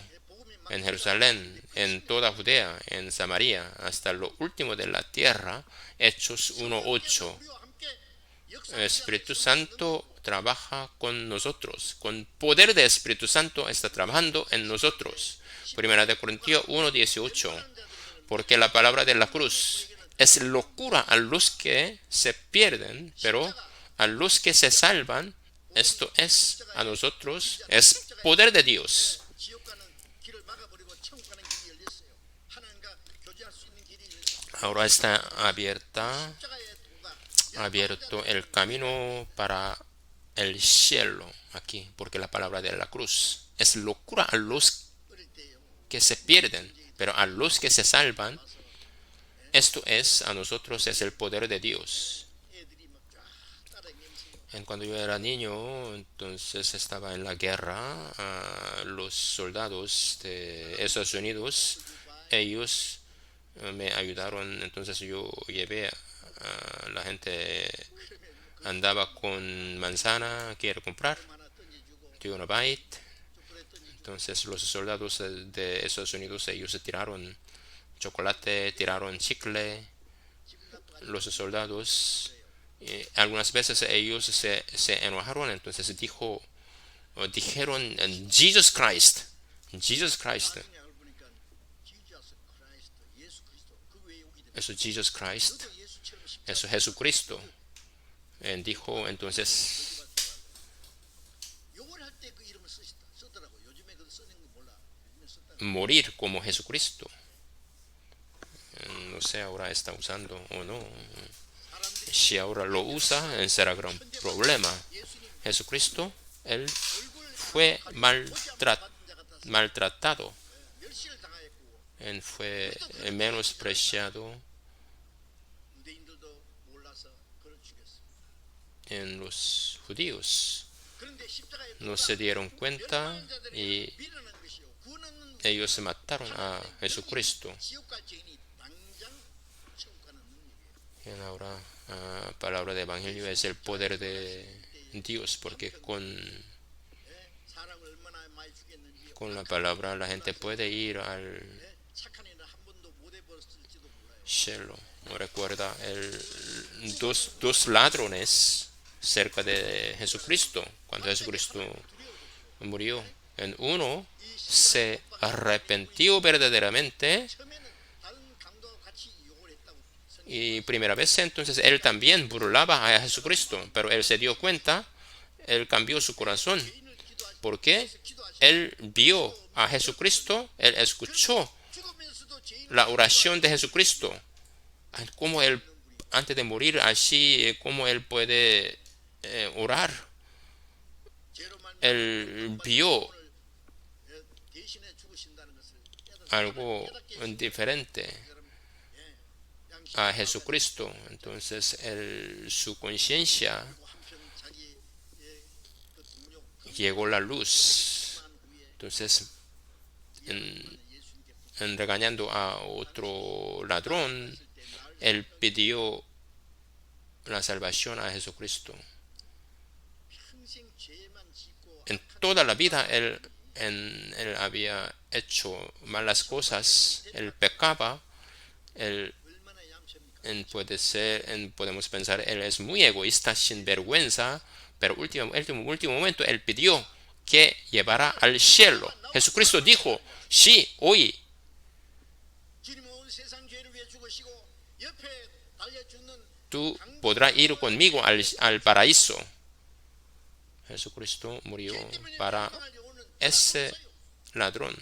en Jerusalén, en toda Judea, en Samaria, hasta lo último de la tierra. Hechos 1:8. 우리와 함께 El Espíritu Santo trabaja con nosotros, con poder del Espíritu Santo está trabajando en nosotros. Primera de Corintios 1:18. Porque la palabra de la cruz es locura a los que se pierden, pero a los que se salvan, esto es a nosotros, es poder de Dios. 지옥 가는 길을 막아버리고 천국 가는 길이 열렸어요. 하나님과 교제할 수 있는 길이 열렸어요. Ahora está 십자가의 도가 abierto el camino para el cielo aquí, porque la palabra de la cruz es locura a los 어릴 때요. que se pierden, pero a los que se salvan, esto es a nosotros, es el poder de Dios. 애들이 막 쫙 따라다니면서 Cuando yo era niño, entonces estaba en la guerra, los soldados de Estados Unidos, ellos me ayudaron, entonces yo llevé a la gente, andaba con manzana, quiere comprar, 하나 던져주고 dio una bite, 초콜릿 던져주고 entonces los soldados de Estados Unidos, ellos se tiraron chocolate, tiraron chicle, los soldados, algunas veces ellos se enojaron, entonces dijeron Jesus Christ, Jesus Christ, 성경을 보니까 지저스 크라이스트 예수 그리스도 그 외에 오기 때문에 eso Jesus Christ, 또 예수처럼 eso Jesucristo. Dijo entonces 욕을 할 때 그 이름을 쓰더라고. 요즘에 그 쓰는 거 몰라. 요즘에 썼다. morir como Jesucristo. No sé ahora está usando o no. 사람들이 Si ahora lo usa, será gran problema. 예수님 Jesucristo, él 얼굴 fue 받은 자 같아서 maltratado, 멸시를 당하였고 él fue menospreciado 유대인들도 몰라서 그를 죽였어. en los judíos. 그런데 십자가에 No se dieron cuenta y 밀어낸 것이요. 구원하는 ellos mataron a Jesucristo. 지옥 갈 죄인이 당장 천국 가는 능력이에요. Y ahora la palabra de evangelio es el poder de Dios, porque 사람을 얼마나 많이 죽였는지 con la palabra la gente puede ir al 착한 애는 한 번도 못 해버렸을지도 몰라요. cielo. Recuerda dos ladrones cerca de Jesucristo, cuando Jesucristo murió. En uno se arrepintió verdaderamente 처음에는 다른 강도와 같이 욕을 했다고 성경이 y primera vez entonces él también burlaba a Jesucristo, pero él se dio cuenta, él cambió su corazón 죄인을 porque 위해서 기도하시고 él vio a Jesucristo, él escuchó 죽으면서도 죄인을 la oración de Jesucristo, cómo él antes de morir así, cómo él puede orar. 죄로 말미암아 Él vio 대신에 죽으신다는 것을 algo diferente 여러분 양심 a Jesucristo. Entonces su conciencia 한편 자기의 그 동료 llegó la luz. 한 후에 Entonces, 예수님께 regañando a otro ladrón, él pidió la salvación a Jesucristo. 평생 죄만 짓고 En toda la vida él había hecho malas cosas, él pecaba, él 얼마나 얌체입니까? podemos pensar, él es muy egoísta, sin vergüenza, pero último momento él pidió que llevara al cielo. Jesucristo dijo, sí, hoy 주님은 온 세상 죄를 위해 죽으시고 옆에 달려 죽는 tú podrás ir conmigo al paraíso. Jesucristo murió 죄 때문에 para 멸망할 영혼은 ese ladrón.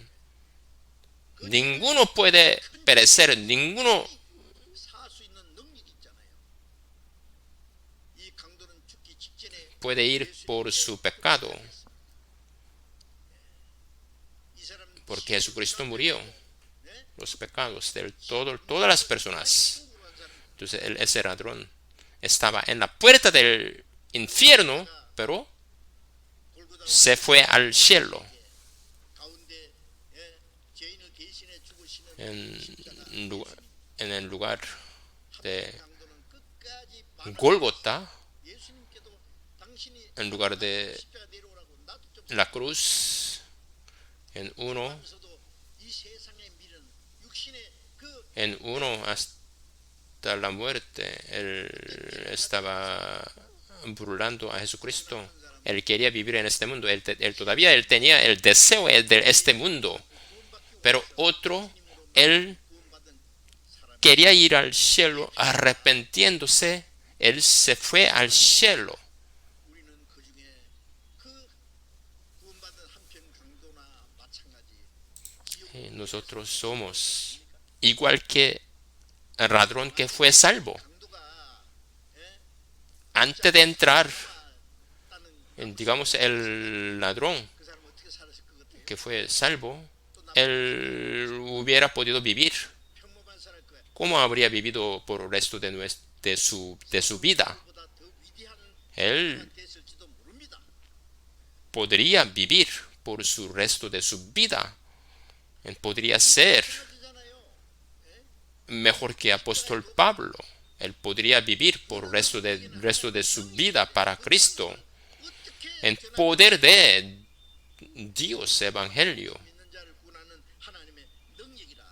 Ninguno puede perecer, ninguno 살 수 있는 능력이 있잖아요. 이 강도는 죽기 직전에 puede ir por su pecado, 이 사람 porque Jesucristo murió 네? los pecados de todas las personas. 천국으로 간 사람 Entonces ese ladrón estaba en la puerta del infierno, pero 골고다 se fue al cielo. 가운데 죄인을 대신해 죽으시는 En, en el lugar de 강도는 끝까지 받아 Gólgota, 예수님께도 당신이 en lugar de 십자가 내려오라고 나도 좀 la cruz, en uno, 하면서도 이 세상에 미련 육신의 그 en uno hasta la muerte, él estaba burlando a Jesucristo. Él quería vivir en este mundo. Él tenía el deseo de este mundo. Pero otro, él 구원받은 사람 quería ir al cielo arrepentiéndose. Él se fue al cielo. 우리는 그 중에 그 구원받은 한편 강도나 마찬가지 Y nosotros somos igual que el ladrón que fue salvo. 강도가 Antes de entrar, 따는 digamos, el ladrón 그 사람 어떻게 살았을 것 같아요? que fue salvo, él hubiera podido vivir. 평범한 살할 거야. ¿Cómo habría vivido por el resto de su vida? 보다 더 위대한 Él 됐을지도 모릅니다. podría vivir por su resto de su vida. Él podría ser 그러잖아요. mejor que apóstol Pablo. Él podría vivir por el resto de su vida para Cristo. 어떻게 En poder de Dios evangelio. 믿는 자를 구원하는 하나님의 능력이라.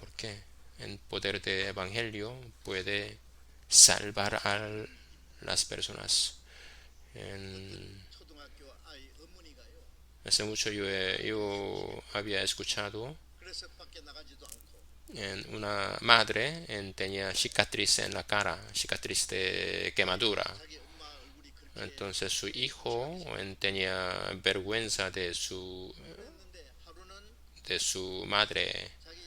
Porque el poder de evangelio puede salvar a las personas. 초등학교 아이 어머니가요. Hace mucho yo había escuchado 그래서 밖에 나가지도 않고 en una madre tenía cicatriz en la cara, cicatriz de quemadura. 자기 엄마 얼굴이 그렇게 Entonces su hijo tenía vergüenza 했는데 하루는 de su madre, 자기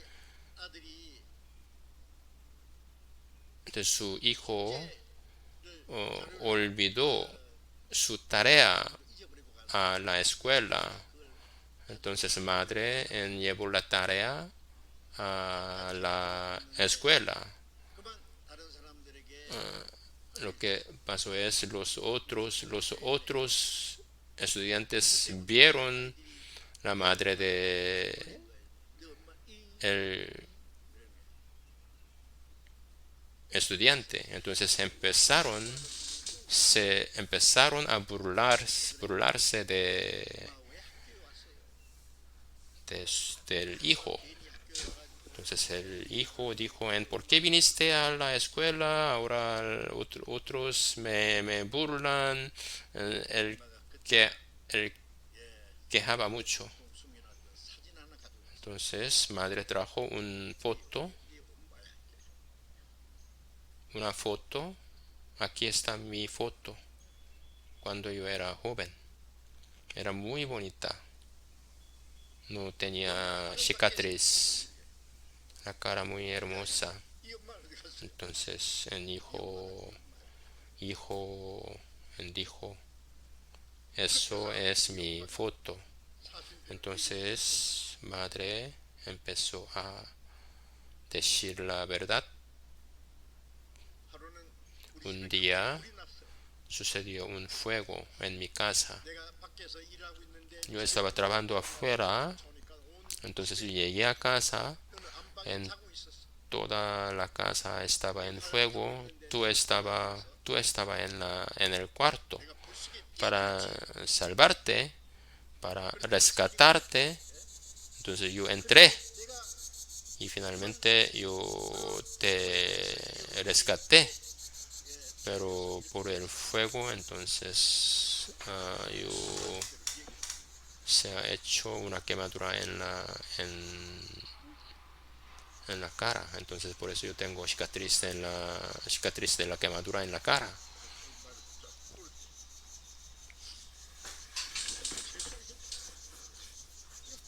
아들이 de su hijo, olvidó su tarea 잊어버리고 가. a la escuela. Entonces madre llevó la tarea a la escuela. 그만 다른 사람들에게 Lo que pasó es los otros estudiantes vieron la madre de 너 엄마 이 el estudiante. Entonces empezaron a burlarse 왜 학교에 왔어요? del hijo. 괜히 학교에 와가지고 Entonces el hijo dijo, ¿por qué viniste a la escuela? Ahora otros me burlan. El que quejaba mucho. 목숨이나 그 사진 하나 가지고 왔어요. Entonces, madre trajo una foto. Aquí está mi foto cuando yo era joven. Era muy bonita. No tenía cicatriz. La cara muy hermosa. 이 엄마 어디 갔어요? Entonces, el hijo, él dijo, eso es mi foto. 사진 Entonces, madre empezó a decir la verdad. 하루는 우리 Un 집에 día 불이 났어요. sucedió un fuego en mi casa. 내가 밖에서 일하고 있는데 Yo estaba trabajando afuera, 오니까 온 entonces llegué a casa, 저는 안방에 en 자고 있었어. toda la casa estaba en fuego, tú estaba en el cuarto 내가 불쑥에 para salvarte, para rescatarte. Entonces yo entré 내가 y finalmente yo te rescaté, pero por el fuego entonces se ha hecho una quemadura en la cara. Entonces por eso yo tengo cicatriz de la quemadura en la cara.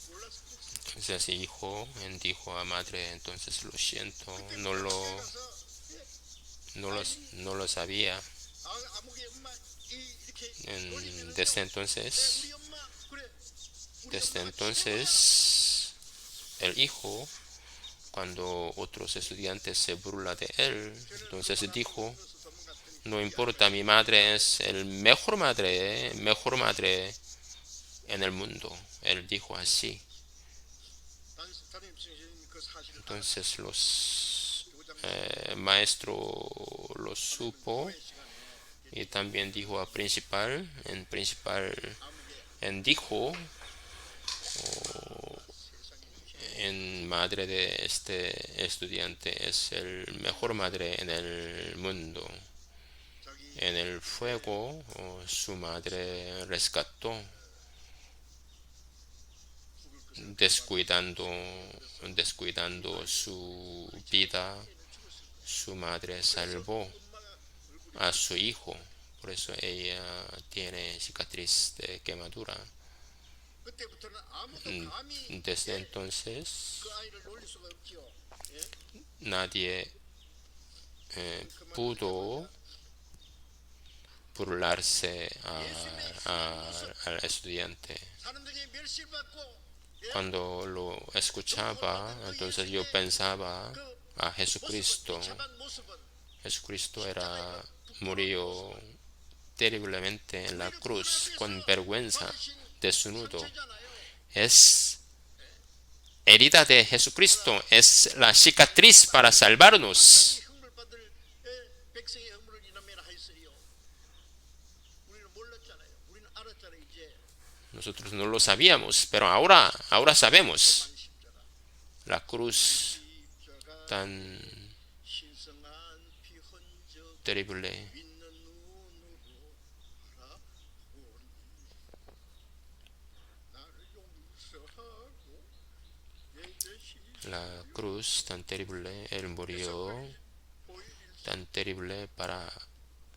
몰랐어. Entonces hijo dijo a madre, entonces lo siento, 가서 no lo sabía. 아무개 엄마 이렇게 Desde 우리 엄마 그래 desde entonces el hijo, cuando otros estudiantes se burlan de él, entonces dijo, no importa, mi madre es el mejor madre en el mundo. Él dijo así. 담임 선생님이 그 사실을 Entonces los maestro lo supo y también dijo a principal, en dijo en madre de este estudiante es el mejor madre en el mundo. 자기 En el fuego su madre rescató, descuidando su vida, su madre salvó a su hijo. Por eso ella tiene cicatriz de quemadura. 그때부터는 아무도 감히 Desde entonces 그 아이를 놀릴 수가 없지요. 예? nadie pudo burlarse al estudiante. 사람들이 멸시받고 예? Cuando lo escuchaba, entonces yo pensaba a Jesucristo. 비참한 모습은 Jesucristo murió terriblemente en la cruz con vergüenza, desnudo. 상처잖아요. Es herida de Jesucristo, es la cicatriz para salvarnos. 형벌 받을 백성의 형벌을 인하면 하였으리요. 우리는 몰랐잖아요. 우리는 알았잖아요. 이제 Nosotros no lo sabíamos, pero ahora sabemos. 만 십자가 La cruz 십자가 tan 신성한 피 흔적 terrible, 믿는 눈으로 바라보니 나를 용서하고 내 죄시 la cruz tan terrible, Él murió 보이릴 tan terrible para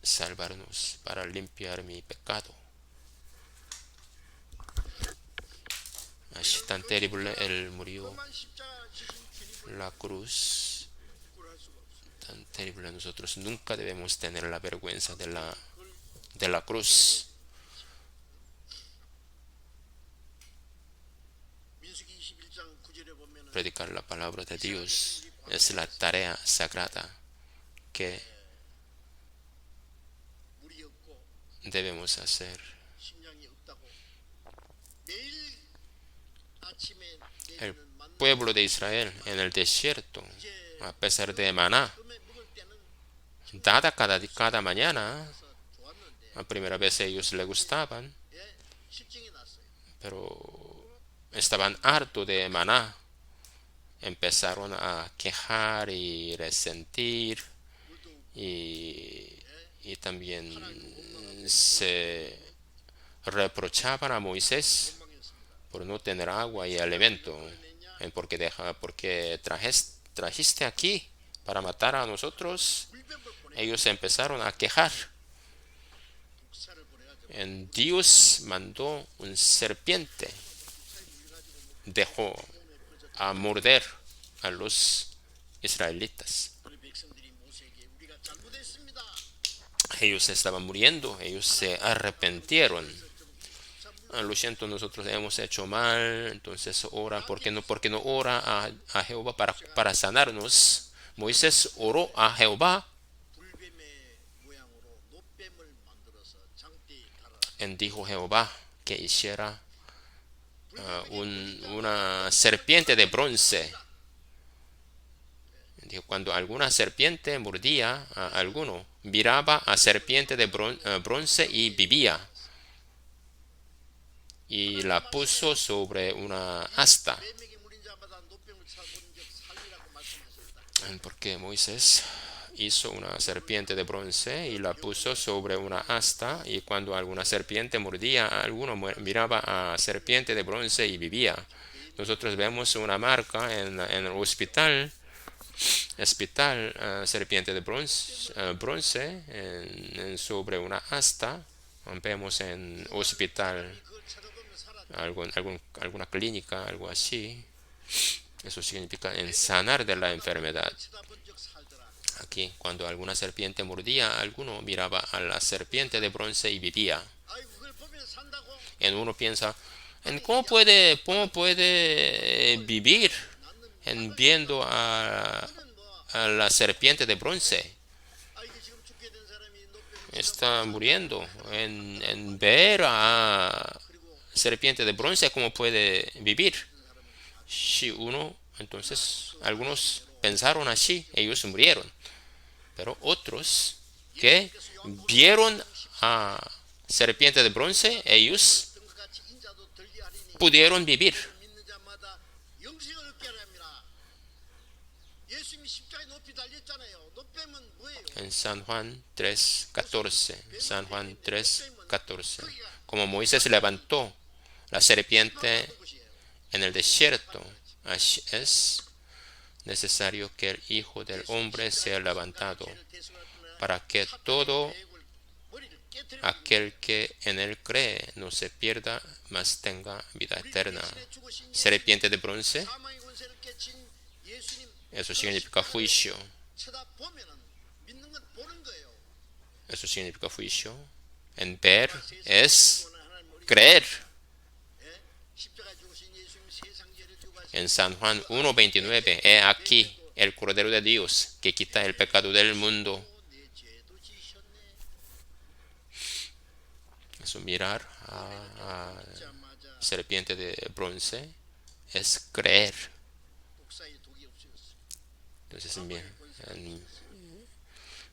salvarnos, para limpiar mi pecado. Así tan terrible Él murió. 만 십자가 지신 주님을 La cruz 부끄러워할 수가 없어요. tan terrible. Nosotros nunca debemos tener la vergüenza de la cruz. 민수기 21장 9절에 보면은 Predicar la palabra de Dios es la tarea sagrada que 물이 없고 debemos hacer. 식량이 없다고 매일 아침에 El 내리는 만나 pueblo de Israel en el desierto, a pesar de maná, 처음에 먹을 때는 dada cada mañana, 그래서 좋았는데 a primera vez ellos le gustaban, 실증이 났어요. pero estaban hartos de maná. Empezaron a quejar y resentir 물도 없고 y también se reprochaban a Moisés. 원망했습니다. por no tener agua y alimento. Porque trajiste aquí para matar a nosotros. 불뱀을 보내 Ellos empezaron a quejar. 독사를 보내가지고 Dios mandó un serpiente. Dejó a morder a los israelitas. 우리 백성들이 모세에게 우리가 잘못했습니다. Ellos estaban muriendo. Ellos se arrepintieron. Lo siento, nosotros hemos hecho mal. Entonces ora. ¿Por qué no ora a Jehová para sanarnos? Moisés oró a Jehová. 불뱀의 모양으로 노뱀을 만들어서 장대에 달아 Dijo Jehová que hiciera una serpiente de bronce. Dijo, cuando alguna serpiente mordía a alguno, miraba a serpiente de bronce y vivía. Y la puso sobre una asta. 뱀에게 물린 자마다 노뱀을 차본 적 살리라고 말씀하셨다. Porque Moisés hizo una serpiente de bronce y la puso sobre una asta, y cuando alguna serpiente mordía a alguno, miraba a serpiente de bronce y vivía. Nosotros vemos una marca en el hospital, serpiente de bronce sobre una asta. Vemos en hospital, 그걸 쳐다보면 살아. alguna clínica, algo así. Eso significa en sanar de la enfermedad. 쳐다본 적 살더라. Aquí, cuando alguna serpiente mordía a alguno, miraba a la serpiente de bronce y vivía. 아이고 그걸 보면 산다고? En uno piensa, ¿cómo puede vivir en viendo a la serpiente de bronce? 아 이게 지금 죽게 된 사람이 노뱀을 Está muriendo. En ver a serpiente de bronce, ¿cómo puede vivir? Si uno, entonces, algunos pensaron así, ellos murieron. Pero otros que vieron a serpiente de bronce, ellos 것 같이 인자도 들리하리니 pudieron vivir. 믿는 자마다 영생을 얻게 하랍니다. 예수님이 십자가에 높이 달렸잖아요. 노뱀은 뭐예요? En San Juan 3:14. San Juan 3:14. Como Moisés levantó la serpiente 그것이에요. en el desierto, así es necesario que el Hijo del Hombre sea levantado, para que todo aquel que en él cree no se pierda, mas tenga vida eterna. Serpiente de bronce, 사망의 권세를 깨친 예수님 eso significa juicio. 쳐다보면은 믿는 건 보는 거예요. Eso significa juicio. En ver es 하나님 우리 creer. 십자가 죽으신 예수님 세상 죄를 지고 가신 En San Juan 1:29, he aquí el Cordero de Dios que quita el pecado del mundo. 내 죄도 지셨네. Eso, mirar a 자마자 serpiente de bronce es creer. 독사의 독이 없어졌어. Entonces,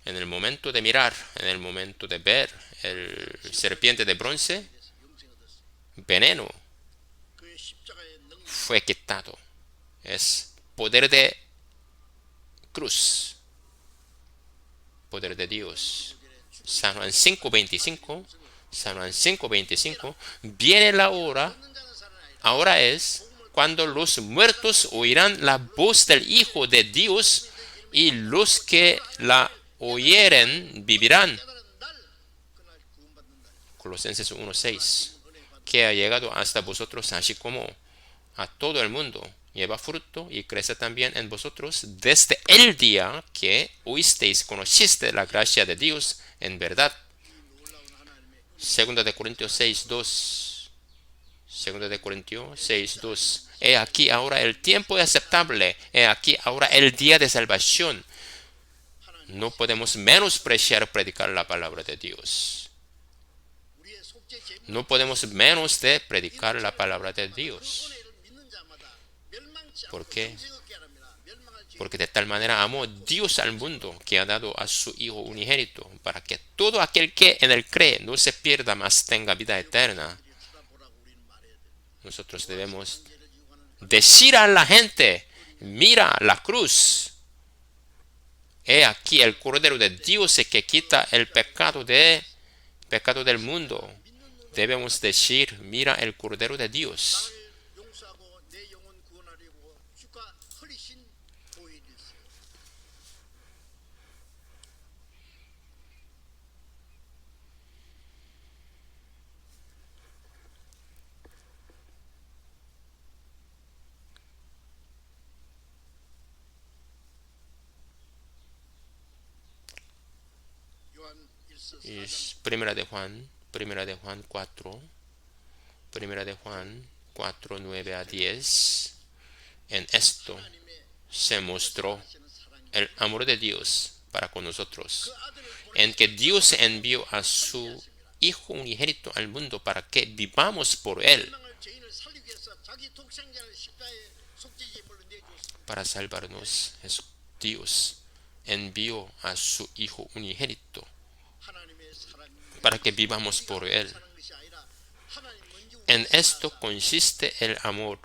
en el momento de mirar, en el momento de ver el serpiente de bronce, 영생 얻었어. veneno 그의 십자가의 능력 fue quitado. Es poder de cruz, poder de Dios. San Juan 5:25, San Juan 5:25, viene la hora, 얻는 자는 살아나야 ahora es cuando los muertos oirán la voz del Hijo de Dios, y los que la oyeren vivirán. 깨달은 날 그날 구원받는 날. Colosenses 1:6, que ha llegado hasta vosotros, así como a todo el mundo, lleva fruto y crece también en vosotros desde el día que oísteis, conociste la gracia de Dios en verdad. Segunda de Corintios 6:2. Segunda de Corintios 6:2. He aquí ahora el tiempo aceptable. He aquí ahora el día de salvación. No podemos menospreciar predicar la palabra de Dios. 우리의 속죄 제물 No podemos menos de predicar la palabra de Dios. 은혜를 믿는 자마다 멸망치 ¿Por 않고 qué? 영생 얻게 하랍니다. 멸망할 죄 Porque de tal manera amó Dios al mundo, que ha dado a su Hijo unigénito, para que todo aquel que en él cree no se pierda, mas tenga vida eterna. 쳐다보라고 우리는 말해야 돼. Nosotros debemos 죄를 지고 가는 decir a la gente, mira la cruz. He aquí el Cordero de Dios que quita el pecado del mundo. Debemos decir, mira el Cordero de Dios. 내 영혼 구원하려고 주가 흘리신 보혈일세. 요한 1서 Y 4장 Primera de Juan 4, Primera de Juan 4, 9 a 10. En esto 하나님의 se mostró 하시는 사랑이 el amor de Dios para con nosotros, 그 아들을 en que 보내서 Dios envió a su Hijo unigénito al mundo para que vivamos por Él, 멸망할 죄인을 살리기 위해서 자기 독생자를 십자가에 속죄제물로 내주었습니다. para salvarnos. Dios envió a su Hijo unigénito 하나님의 사랑이 para que vivamos por Él. 사는 것이 아니라 하나님 먼저 En 우리를 esto 사랑하사 consiste el amor,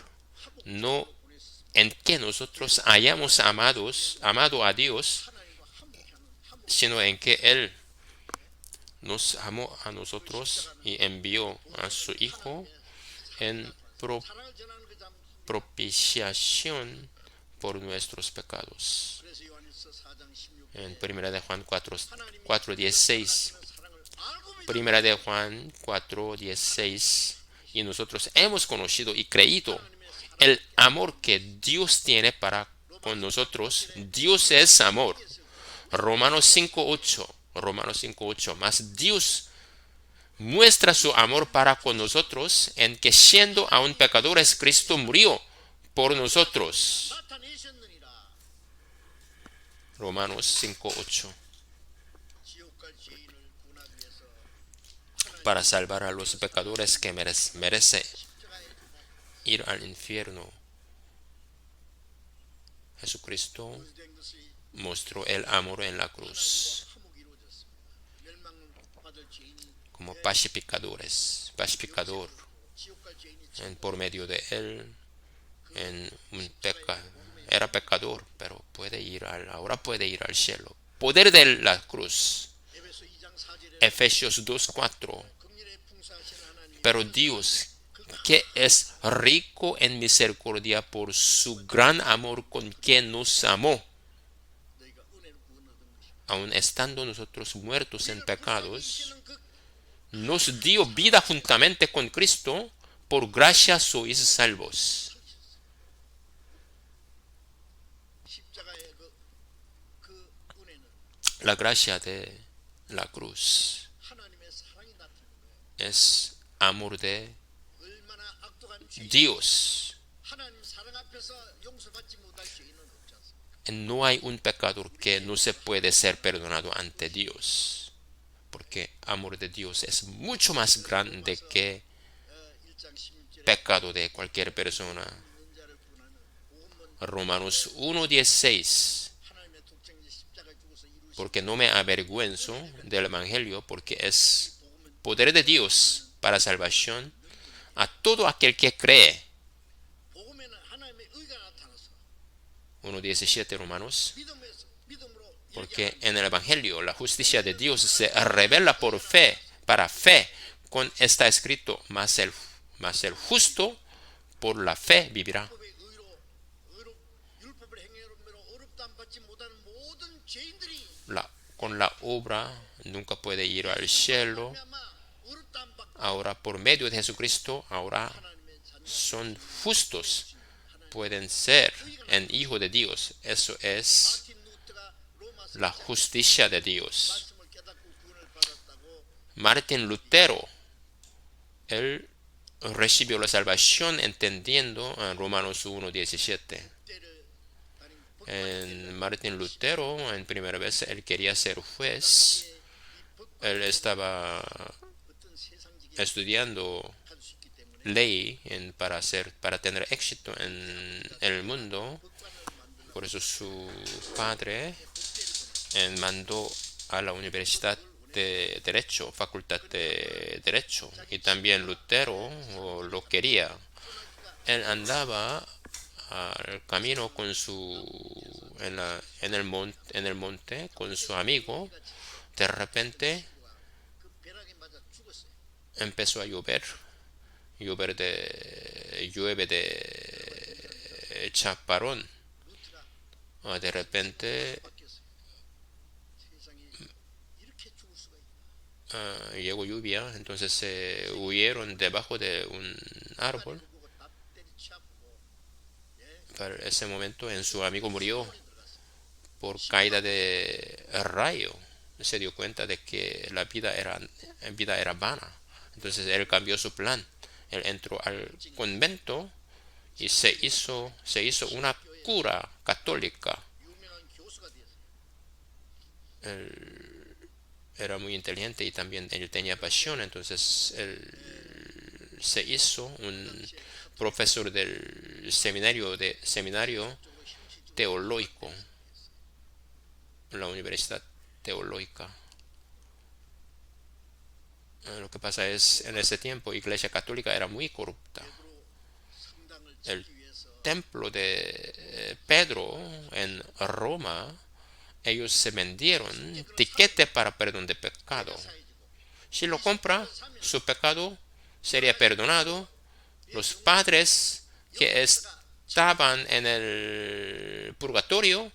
no 보냈습니다. en que nosotros hayamos amado a Dios, 하나님과 함께하는 함께 sino en que Él nos amó a nosotros y envió a su Hijo en 사랑을 전하는 그 참. propiciación por nuestros pecados. 그래서 요한일서 4장 16절 En Primera de Juan 4, 하나님이 4:16. 사랑을 알고 믿는 Primera de Juan 4:16. Y nosotros hemos conocido y creído el amor que Dios tiene para con nosotros. Dios es amor. Romanos 5:8. Romanos 5:8. Mas Dios muestra su amor para con nosotros en que siendo aún pecadores Cristo murió por nosotros. 나타내셨느니라. Romanos 5:8. 지옥 갈 죄인을 구원하기 위해서 Para salvar a los pecadores que merece 십자가에 ir al infierno. Jesucristo 된 것이 mostró el amor en la cruz 화목이 이루어졌습니다. 멸망받을 죄인이 como pacificador. 지옥 갈 죄인이 Por medio de él, era pecador, pero ahora puede ir al cielo. Poder de la cruz. 에베소 2장 4절에 Efesios 2:4. 긍휼에 풍성하신 하나님 Pero Dios, que es rico en misericordia por su gran amor con que nos amó, 너희가 은혜를 구원 얻은 것이 aun estando nosotros muertos en pecados, 이시는 그 nos dio vida juntamente con Cristo, por gracia sois salvos. 십자가의 그 은혜는 La gracia de la cruz 하나님의 사랑이 나타나는 거예요. es amor de 얼마나 악독한 죄인 Dios. 하나님 사랑 앞에서 용서받지 못할 죄인은 없지 않습니까? No hay un pecador que no se puede ser perdonado ante Dios, porque amor de Dios es mucho más grande que 1장 16절에 pecado de cualquier persona. 있는 자를 구원하는 복음은 Romanos 1:16. 하나님의 독생자 십자가에 죽어서 이루신 Porque no me avergüenzo del Evangelio, porque es poder de Dios para salvación a todo aquel que cree. 복음에는 하나님의 의가 나타나서 1:17 Romanos. 믿음으로 Porque en el Evangelio la justicia de Dios se revela por fe, para fe, con está escrito, mas el justo por la fe vivirá. 율법의 율법을 행함으로 어렵다 받지 못하는 모든 죄인들이 Con la obra nunca puede ir al cielo. 아마 어렵다 받고 Ahora por medio de Jesucristo, ahora 하나님의 자녀 son justos, pueden ser en hijo de Dios. Eso es 마틴 루터가 로마서 la justicia de Dios. 말씀을 깨닫고 구원을 받았다고 Martín Lutero, él recibió la salvación entendiendo en Romanos 1:17. 때를 아니 En Martín Lutero, en primera vez, él quería ser juez. Él estaba 어떤 세상적인 estudiando 할 수 있기 때문에 ley para tener éxito en el mundo. Por eso su padre mandó a la universidad de Derecho, facultad de Derecho, y también Lutero lo quería. Él andaba al camino en el monte con su amigo. De repente 그 벼락에 맞아 죽었어요. empezó a llover llueve de chaparrón. 루트가 De repente 바뀌었어요. 세상에 이렇게 죽을 수가 있나? llegó lluvia, entonces se huyeron debajo de un árbol. 하나님을 보고 다 때리치고 예, Para ese momento en su amigo murió 시온에 들어갔어요. por caída de rayo. Se dio cuenta de que la vida era vana. Entonces él cambió su plan. Él entró al convento y se hizo una cura católica. 유명한 교수가 되었어요. Era muy inteligente y también él tenía pasión, entonces él se hizo un profesor del seminario 쪽으로 형식적으로 teológico, la universidad teológica. Lo que pasa es, en ese tiempo, Iglesia Católica era muy corrupta. 일부러 성당을 El 짓기 위해서 templo de Pedro en Roma, ellos se vendieron tiquete para perdón de pecado. 사해지고 Si lo compra, su pecado sería perdonado. Los padres que estaban en el purgatorio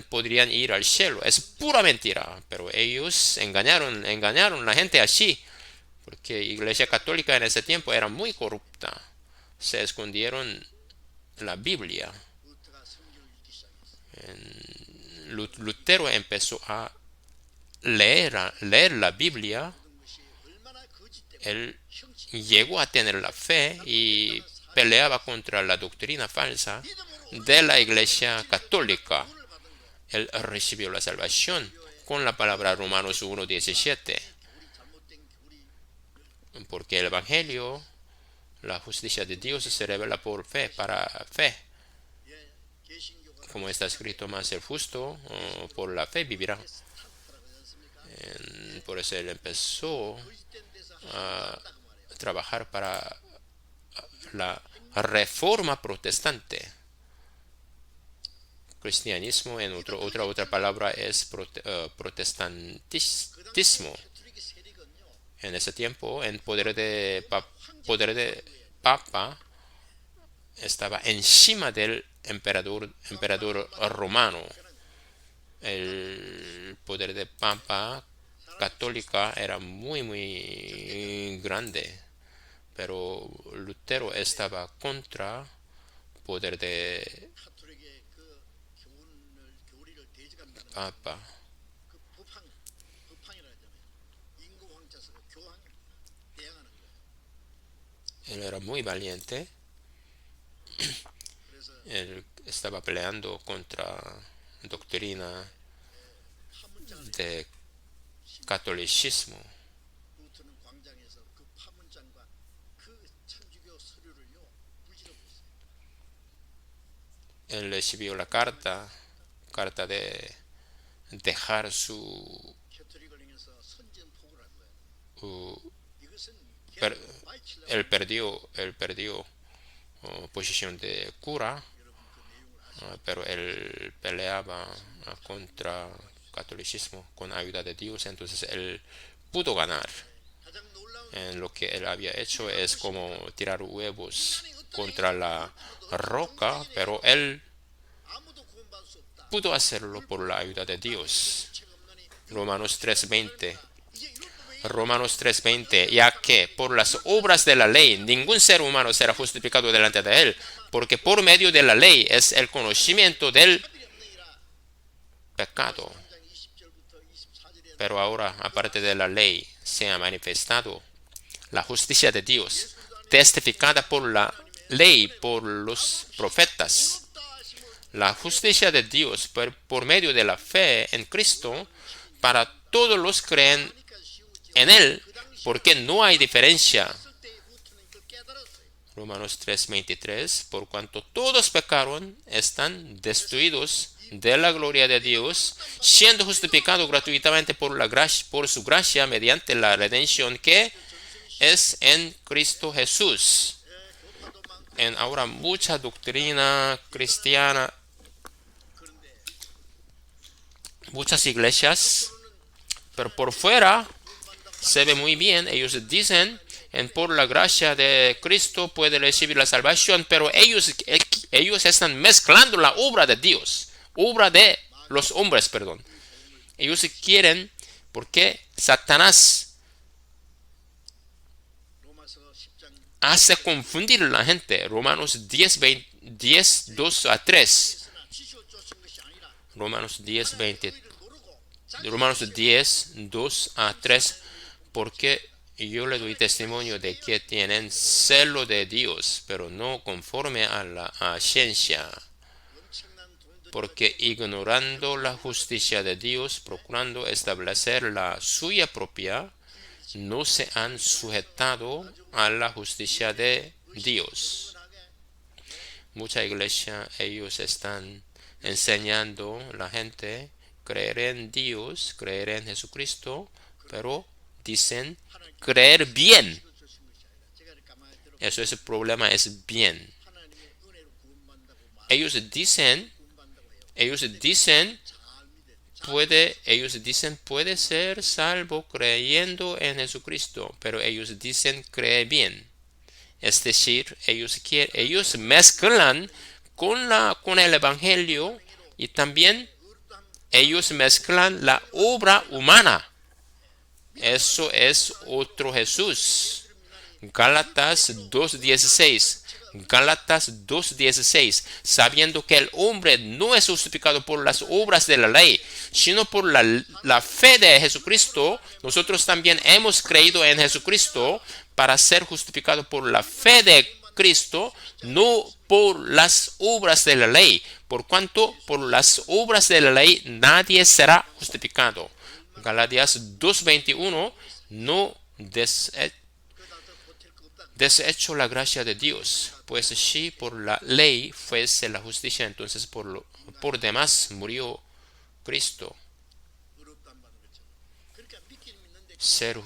podrían ir al cielo. Es pura mentira, pero ellos engañaron a la gente así, porque Iglesia Católica en ese tiempo era muy corrupta. Se escondieron la Biblia. 루트가 성경을 읽기 시작했어요. Lutero empezó a leer la Biblia. 모든 것이 얼마나 거짓되고 Él 형식 llegó a tener la fe y peleaba contra la doctrina falsa de la Iglesia Católica. 구원을 받은 거. Él recibió la salvación con la palabra Romanos 1:17, 우리 잘못된 우리 porque el Evangelio, la justicia de Dios se revela por fe, para fe. 예, 개신교가 Como está escrito, más el justo por la fe vivirá. 스타트라고 하지 않습니까? Por eso él empezó 거짓된 데서 a 하나님 고 말해요. trabajar para la reforma protestante. Cristianismo, en otra palabra, es protestantismo. 캐톨릭의 세력은요. En ese tiempo, el poder de Papa estaba encima del emperador romano. El poder de Papa católica era muy grande, pero Lutero estaba contra el poder de 카톨릭의 그 교리를 대적한다는 Papa. 그 법황이라 하잖아요. 인구 황자서 교황 대항하는 거예요. Él era muy valiente. 그래서 Él estaba peleando contra doctrina 파문장을 de catolicismo. 루트는 광장에서 그 파문장과 그 천주교 서류를요 부지럽고 있어요. Él recibió la carta de dejar su 캐톨릭을 향해서 선전포고를 한 거예요. 이것은 per- 계속 파헤치려고 él perdió posición de cura, 여러분 그 내용을 아시죠? pero él peleaba contra catolicismo con ayuda de Dios, entonces él pudo ganar. 가장 놀라운 En lo que él había hecho es como tirar huevos contra la roca, pero él 아무도 구원받을 수 없다. pudo hacerlo por la ayuda de Dios. 책 없느니 Romanos 3:20. 이제 이것도 왜 Romanos 3:20, ya que por las obras de la ley ningún ser humano será justificado delante de él, porque por medio de la ley es el conocimiento del 차별이 없느니라. pecado. 3장 20절부터 24절에 Pero ahora, aparte de la ley, se ha manifestado la justicia de Dios, testificada por la ley, por los profetas. La justicia de Dios por medio de la fe en Cristo para todos los que creen en Él, porque no hay diferencia. Romanos 3:23, por cuanto todos pecaron, están destruidos de la gloria de Dios, siendo justificados gratuitamente por su gracia mediante la redención que es en Cristo Jesús. En ahora mucha doctrina cristiana, muchas iglesias, pero por fuera se ve muy bien. Ellos dicen por la gracia de Cristo puede recibir la salvación, pero ellos están mezclando la obra de Dios, obra de los hombres, perdón. Ellos quieren, porque Satanás 로마서 10장 hace confundir a la gente. Romanos 10, 2 a 3. 있으나 지시어 쫓은 것이 아니라 Romanos 10, 하나님의 20. 의를 모르고 Romanos 10, 2 a 3. Porque yo le doy testimonio de que tienen celo de Dios, pero no conforme a la ciencia. 엄청난 돈들이 Porque ignorando la justicia de Dios, procurando establecer la suya propia, no se han sujetado a la justicia de Dios. Mucha iglesia, ellos están enseñando a la gente creer en Dios, creer en Jesucristo, pero dicen creer bien. 지시어 쫓은 것이 아니라 제가 이렇게 가만히 들어 Eso es el problema, es bien. 하나님의 은혜로 구원받는다고 말 Ellos dicen, 구원받는다고 해요. ellos dicen, 잘 믿어야 돼. ellos dicen puede ser salvo creyendo en Jesucristo, pero ellos dicen cree bien. Es decir, ellos mezclan con el evangelio y también ellos mezclan la obra humana. Eso es otro Jesús. Gálatas 2:16. Gálatas 2:16. Sabiendo que el hombre no es justificado por las obras de la ley, sino por la fe de Jesucristo, nosotros también hemos creído en Jesucristo para ser justificado por la fe de Cristo, no por las obras de la ley. Por cuanto por las obras de la ley nadie será justificado. Gálatas 2:21. No desecho la gracia de Dios, pues si por la ley fuese la justicia, entonces por demás murió Cristo. 의롭다 안 받는 것처럼. 그러니까 믿기는 믿는데 Ser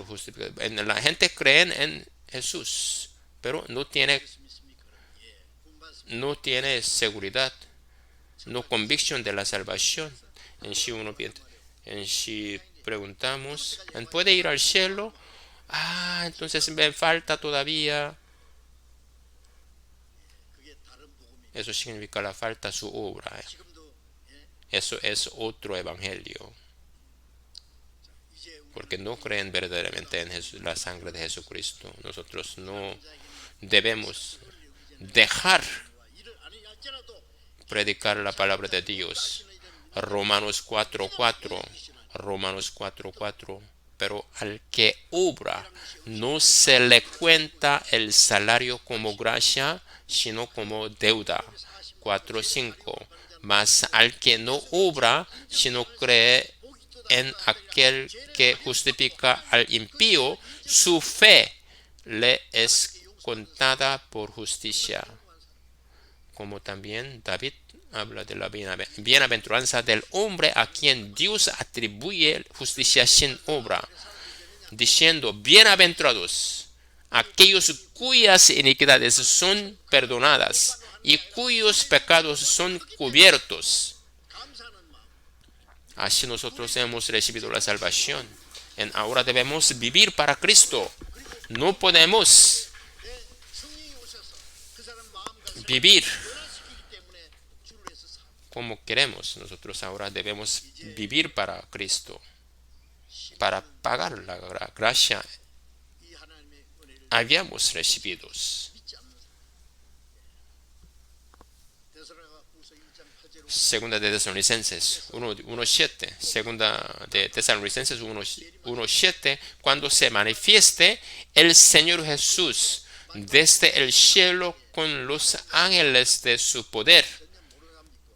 justificado. La gente cree en Jesús, pero no tiene 믿습니까? 예. 구원받습니다. no tiene seguridad, no convicción de la salvación. En si preguntamos, ¿puede ir al cielo? Entonces me falta todavía. 그게 다른 복음이 Eso significa la falta su obra. 지금도 예. Eso es otro evangelio. 이제 우리 Porque no creen verdaderamente en la sangre de Jesucristo. Nosotros no debemos dejar 일을 안 할지라도 predicar la palabra de Dios. Romanos 4:4. Romanos 4:4. Pero al que obra no se le cuenta el salario como gracia, sino como deuda. 4:5. Mas al que no obra, sino cree en aquel que justifica al impío, su fe le es contada por justicia. Como también David habla de la bienaventuranza del hombre a quien Dios atribuye justicia sin obra, diciendo, bienaventurados aquellos cuyas iniquidades son perdonadas y cuyos pecados son cubiertos. 감사하는 마음. Así nosotros hemos recibido la salvación. Ahora debemos vivir para Cristo. No podemos 내 성령이 오셔서 그 사람 마음과 vivir 변화시키기 때문에 주를 위해서 사. como queremos. Nosotros ahora debemos vivir para Cristo, para pagar la gracia 이 하나님의 은혜를 habíamos recibido. 믿지 않는 사람. 데살로니가후서 1장 8절로 Segunda de Tesalonicenses 1:7. Segunda de Tesalonicenses 1:7. Cuando se manifieste el Señor Jesús desde el cielo con los ángeles de su poder, 모르는 믿고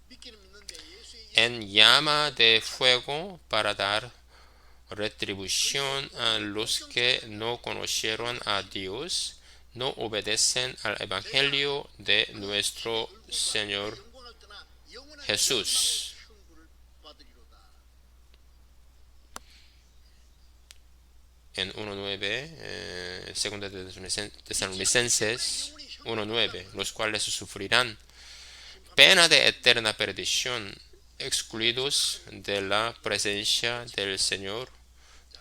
믿기는 믿는데 예수의 en llama de fuego para dar retribución a los que no conocieron a Dios, no obedecen al Evangelio de nuestro Señor 영광을 떠나 영원한 Jesús. 형벌을 받으리로다. En 1:9, segunda de Tesalonicenses 1:9, los cuales sufrirán pena de eterna perdición, excluidos de la presencia del Señor,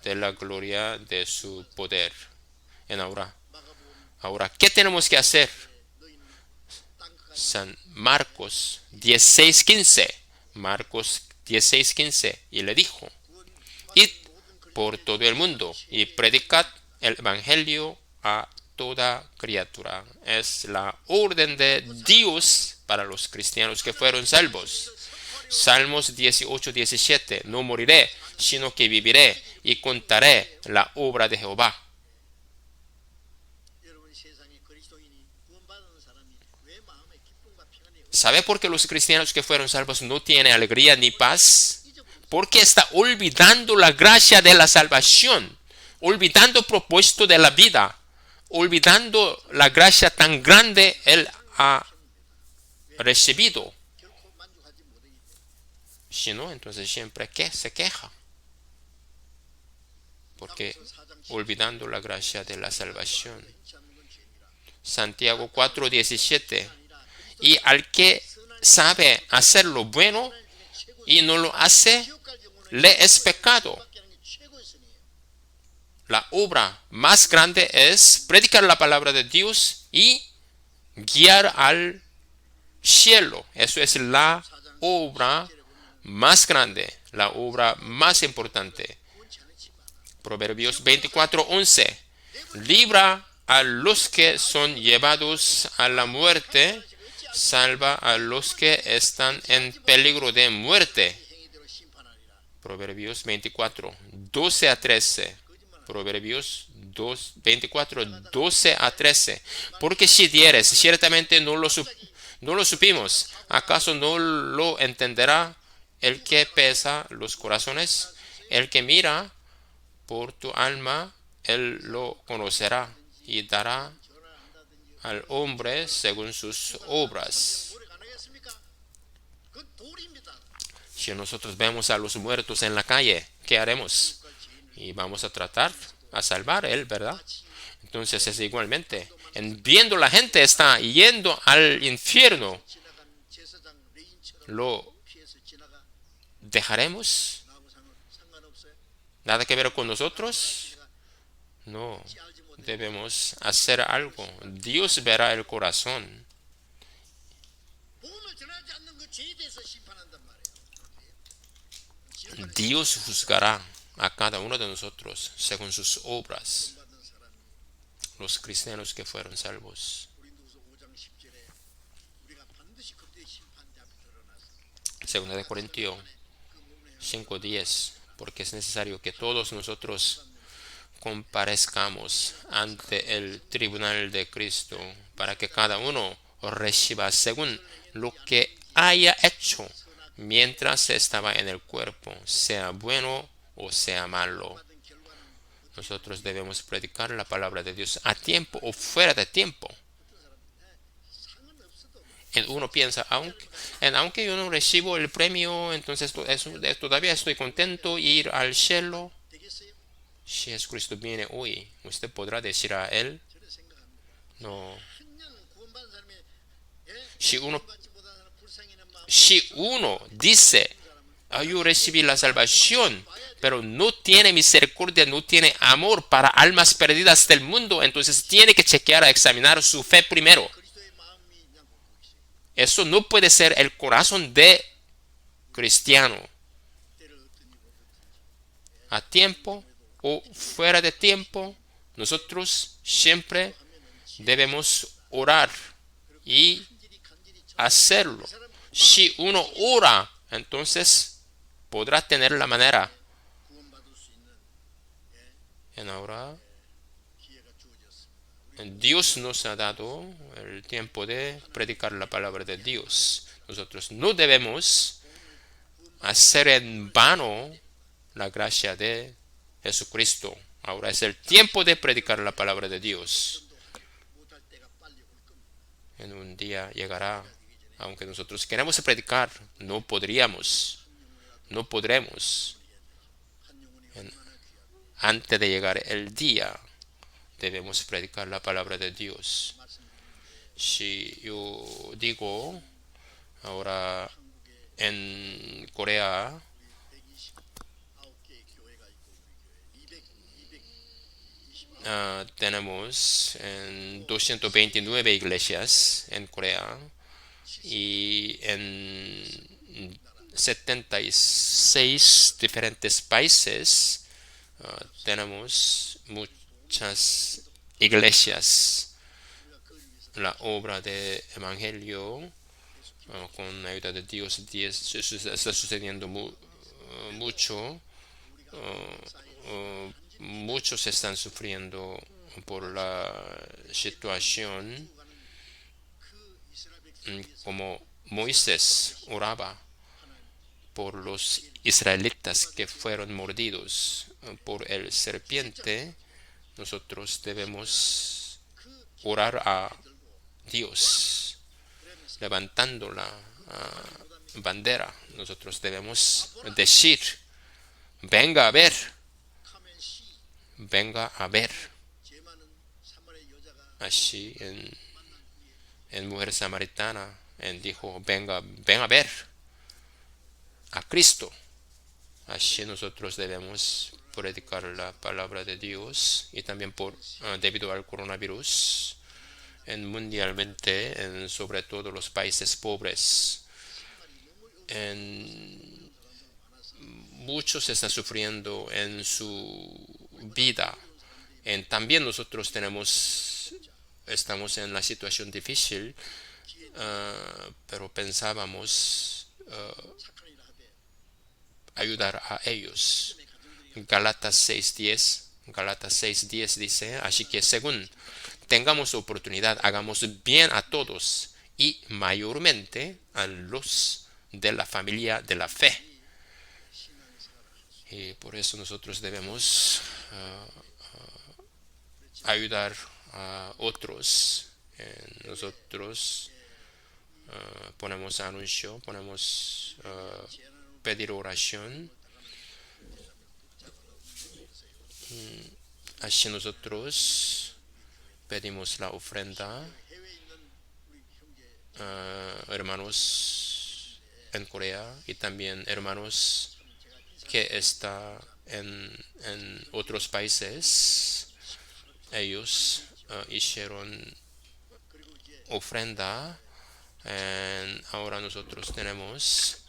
de la gloria de su poder. En ahora, 마가복음 ahora, ¿qué tenemos que hacer? 너희는 땅끝까지 San Marcos 16:15. Marcos 16:15. Y le dijo, 구원 id 받은 모든 por 그리스도의 todo el 제자를 mundo y predicad 세우라. el evangelio a toda criatura. Es la orden de Dios para los cristianos que fueron salvos. Salmos 18:17. No moriré, sino que viviré y contaré la obra de Jehová. 여러분 세상에 그리스도인이 구원받은 사람이 왜 마음에 기쁨과 평안이 ¿Sabe por qué los cristianos que fueron salvos no tienen alegría ni paz? 잊어버린 Porque está olvidando la gracia de la salvación, olvidando el propósito de la vida, olvidando la gracia tan grande él ha recibido. 결코 만족하지 못하기 때문에 Si no, entonces siempre que se queja, porque 야고보서 4장 7절 olvidando la gracia de la salvación. 행치 않는 건 죄니라. Santiago 4:17. 아니라 Y al que sabe hacer lo bueno y no lo hace, 지옥 갈 경우는 le es pecado. 밖에 하는 게 최고였으니 La obra más grande es predicar la palabra de Dios y guiar al cielo. Eso es la obra más grande, la obra más importante. 구원치 않을지 마라. Proverbios 24:11. Libra a los que son llevados a la muerte, salva a los que están en peligro de muerte. 행위대로 심판하리라. Proverbios 24:12-13. Proverbios 24:12-13. Porque si dieres, ciertamente no lo supimos. ¿Acaso no lo entenderá el que pesa los corazones? El que mira por tu alma, él lo conocerá y dará al hombre según sus obras. 오래 가능했습니까? 그 돌입니다. Si nosotros vemos a los muertos en la calle, ¿qué haremos? Y vamos a tratar a salvar él, ¿verdad? Entonces es igualmente. Viendo la gente está yendo al infierno, 지나간 제사장 레인처럼 ¿lo 피해서 지나가 dejaremos? 나하고 상관없어요. ¿Nada que ver con nosotros? No. 알지 못해. Debemos hacer algo. Dios verá el corazón. 복음을 전하지 않는 그 죄에 대해서 심판한단 말이에요. Dios juzgará a cada uno de nosotros según sus obras. 받은 사람이 Los cristianos que fueron salvos. 고린도후서 5장 10절에 우리가 반드시 그리스도의 심판대 앞에 드러나서 Segunda de Corintios 그 몸의 5:10. Porque es necesario que todos nosotros comparezcamos ante el tribunal de Cristo para que cada uno reciba según lo que haya hecho mientras estaba en el cuerpo, sea bueno o sea malo. 받은 결과는 Nosotros debemos predicar la palabra de Dios a tiempo o fuera de tiempo. 상은 없어도 Uno piensa, aunque yo no recibo el premio, entonces todavía estoy contento ir al cielo. 되겠어요? Si Jesucristo viene hoy, usted podrá decir a él, 저는 생각합니다. no. 그냥 구원받은 사람이 Si uno, 받지 못한 사람 불쌍히는 마음 si uno dice, yo recibí la salvación, pero no tiene misericordia, no tiene amor para almas perdidas del mundo, entonces tiene que chequear, a examinar su fe primero. 그리스도의 마음이 그냥 보고 있어요. Eso no puede ser el corazón de cristiano. 때를 어떤 입으로 A tiempo o fuera de tiempo, nosotros siempre debemos orar y 간질이 hacerlo. Si uno ora, entonces podrá tener la manera. 구원받을 수 있는 En ahora, 기회가 주어졌습니다. Dios nos ha dado el tiempo de predicar la palabra de Dios. Nosotros no debemos hacer en vano la gracia de Jesucristo. Ahora es el tiempo de predicar la palabra de Dios. 못할 때가 빨리 올 겁니다. En un día llegará, aunque nosotros queremos predicar, no podremos. 한 영혼이 얼마나 귀하고 Antes de llegar el día, debemos predicar la palabra de Dios. Si yo digo, ahora en Corea, 129개의 교회가 있고 우리 교회 229 tenemos en 229 iglesias en Corea y en 76 diferentes países tenemos muchas iglesias. La obra de evangelio con la ayuda de Dios está sucediendo mucho. Muchos están sufriendo por la situación como Moisés oraba por los israelitas que fueron mordidos por el serpiente. Nosotros debemos orar a Dios levantando la bandera. Nosotros debemos decir, venga a ver, venga a ver. Así en Mujer Samaritana, él dijo, venga, ven a ver a Cristo. Así nosotros debemos predicar la palabra de Dios y también debido al coronavirus mundialmente, sobre todo los países pobres, en, muchos están sufriendo en su vida. También nosotros estamos en la situación difícil, pero pensábamos ayudar a ellos. Galatas 6:10 dice, así que según tengamos oportunidad, hagamos bien a todos y mayormente a los de la familia de la fe. Y por eso nosotros debemos ayudar a otros. Nosotros ponemos anuncio, ponemos pedir oración. Así nosotros pedimos la ofrenda, hermanos en Corea y también hermanos que están en otros países. Ellos hicieron ofrenda. Ahora nosotros tenemos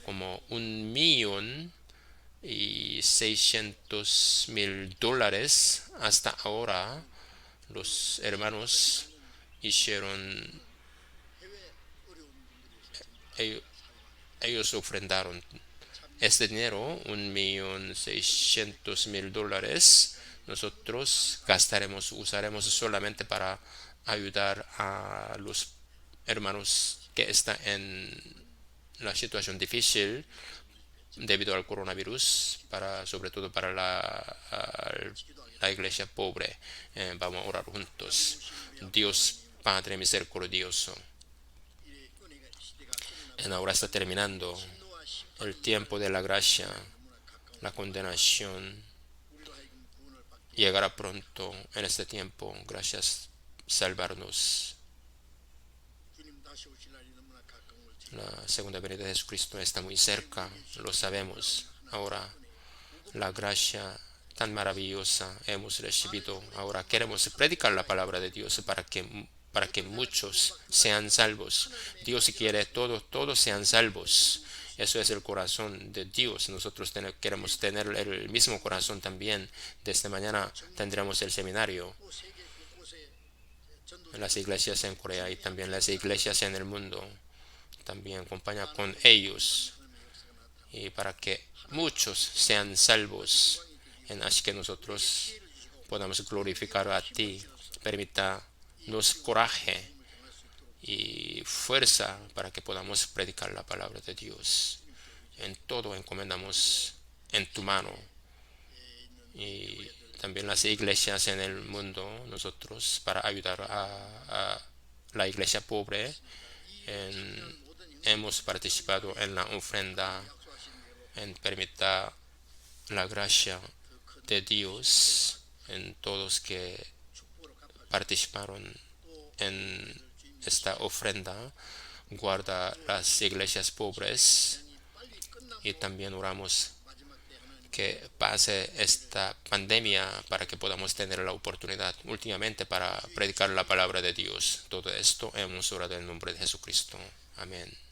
como 1.600.000 dólares hasta ahora. Los hermanos hicieron, ellos ofrendaron este dinero, 1.600.000 dólares. Nosotros usaremos solamente para ayudar a los hermanos que están en la situación difícil debido al coronavirus, sobre todo para la iglesia pobre. Vamos a orar juntos. Dios Padre misericordioso, ahora está terminando el tiempo de la gracia. La condenación llegará pronto en este tiempo. Gracias, salvarnos. La segunda venida de Jesucristo está muy cerca, lo sabemos. Ahora, la gracia tan maravillosa hemos recibido. Ahora queremos predicar la palabra de Dios para que muchos sean salvos. Dios quiere todos sean salvos. Eso es el corazón de Dios. Nosotros queremos tener el mismo corazón también. Desde mañana tendremos el seminario en las iglesias en Corea y también las iglesias en el mundo. También acompaña con ellos y para que muchos sean salvos. Así que nosotros podamos glorificar a ti. Permítanos coraje y fuerza para que podamos predicar la palabra de Dios. En todo encomendamos en tu mano. Y también las iglesias en el mundo, nosotros para ayudar a la iglesia pobre. Hemos participado en la ofrenda. Permita la gracia de Dios en todos que participaron en esta ofrenda. Guarda las iglesias pobres y también oramos que pase esta pandemia para que podamos tener la oportunidad últimamente para predicar la palabra de Dios. Todo esto hemos orado en el nombre de Jesucristo. Amén.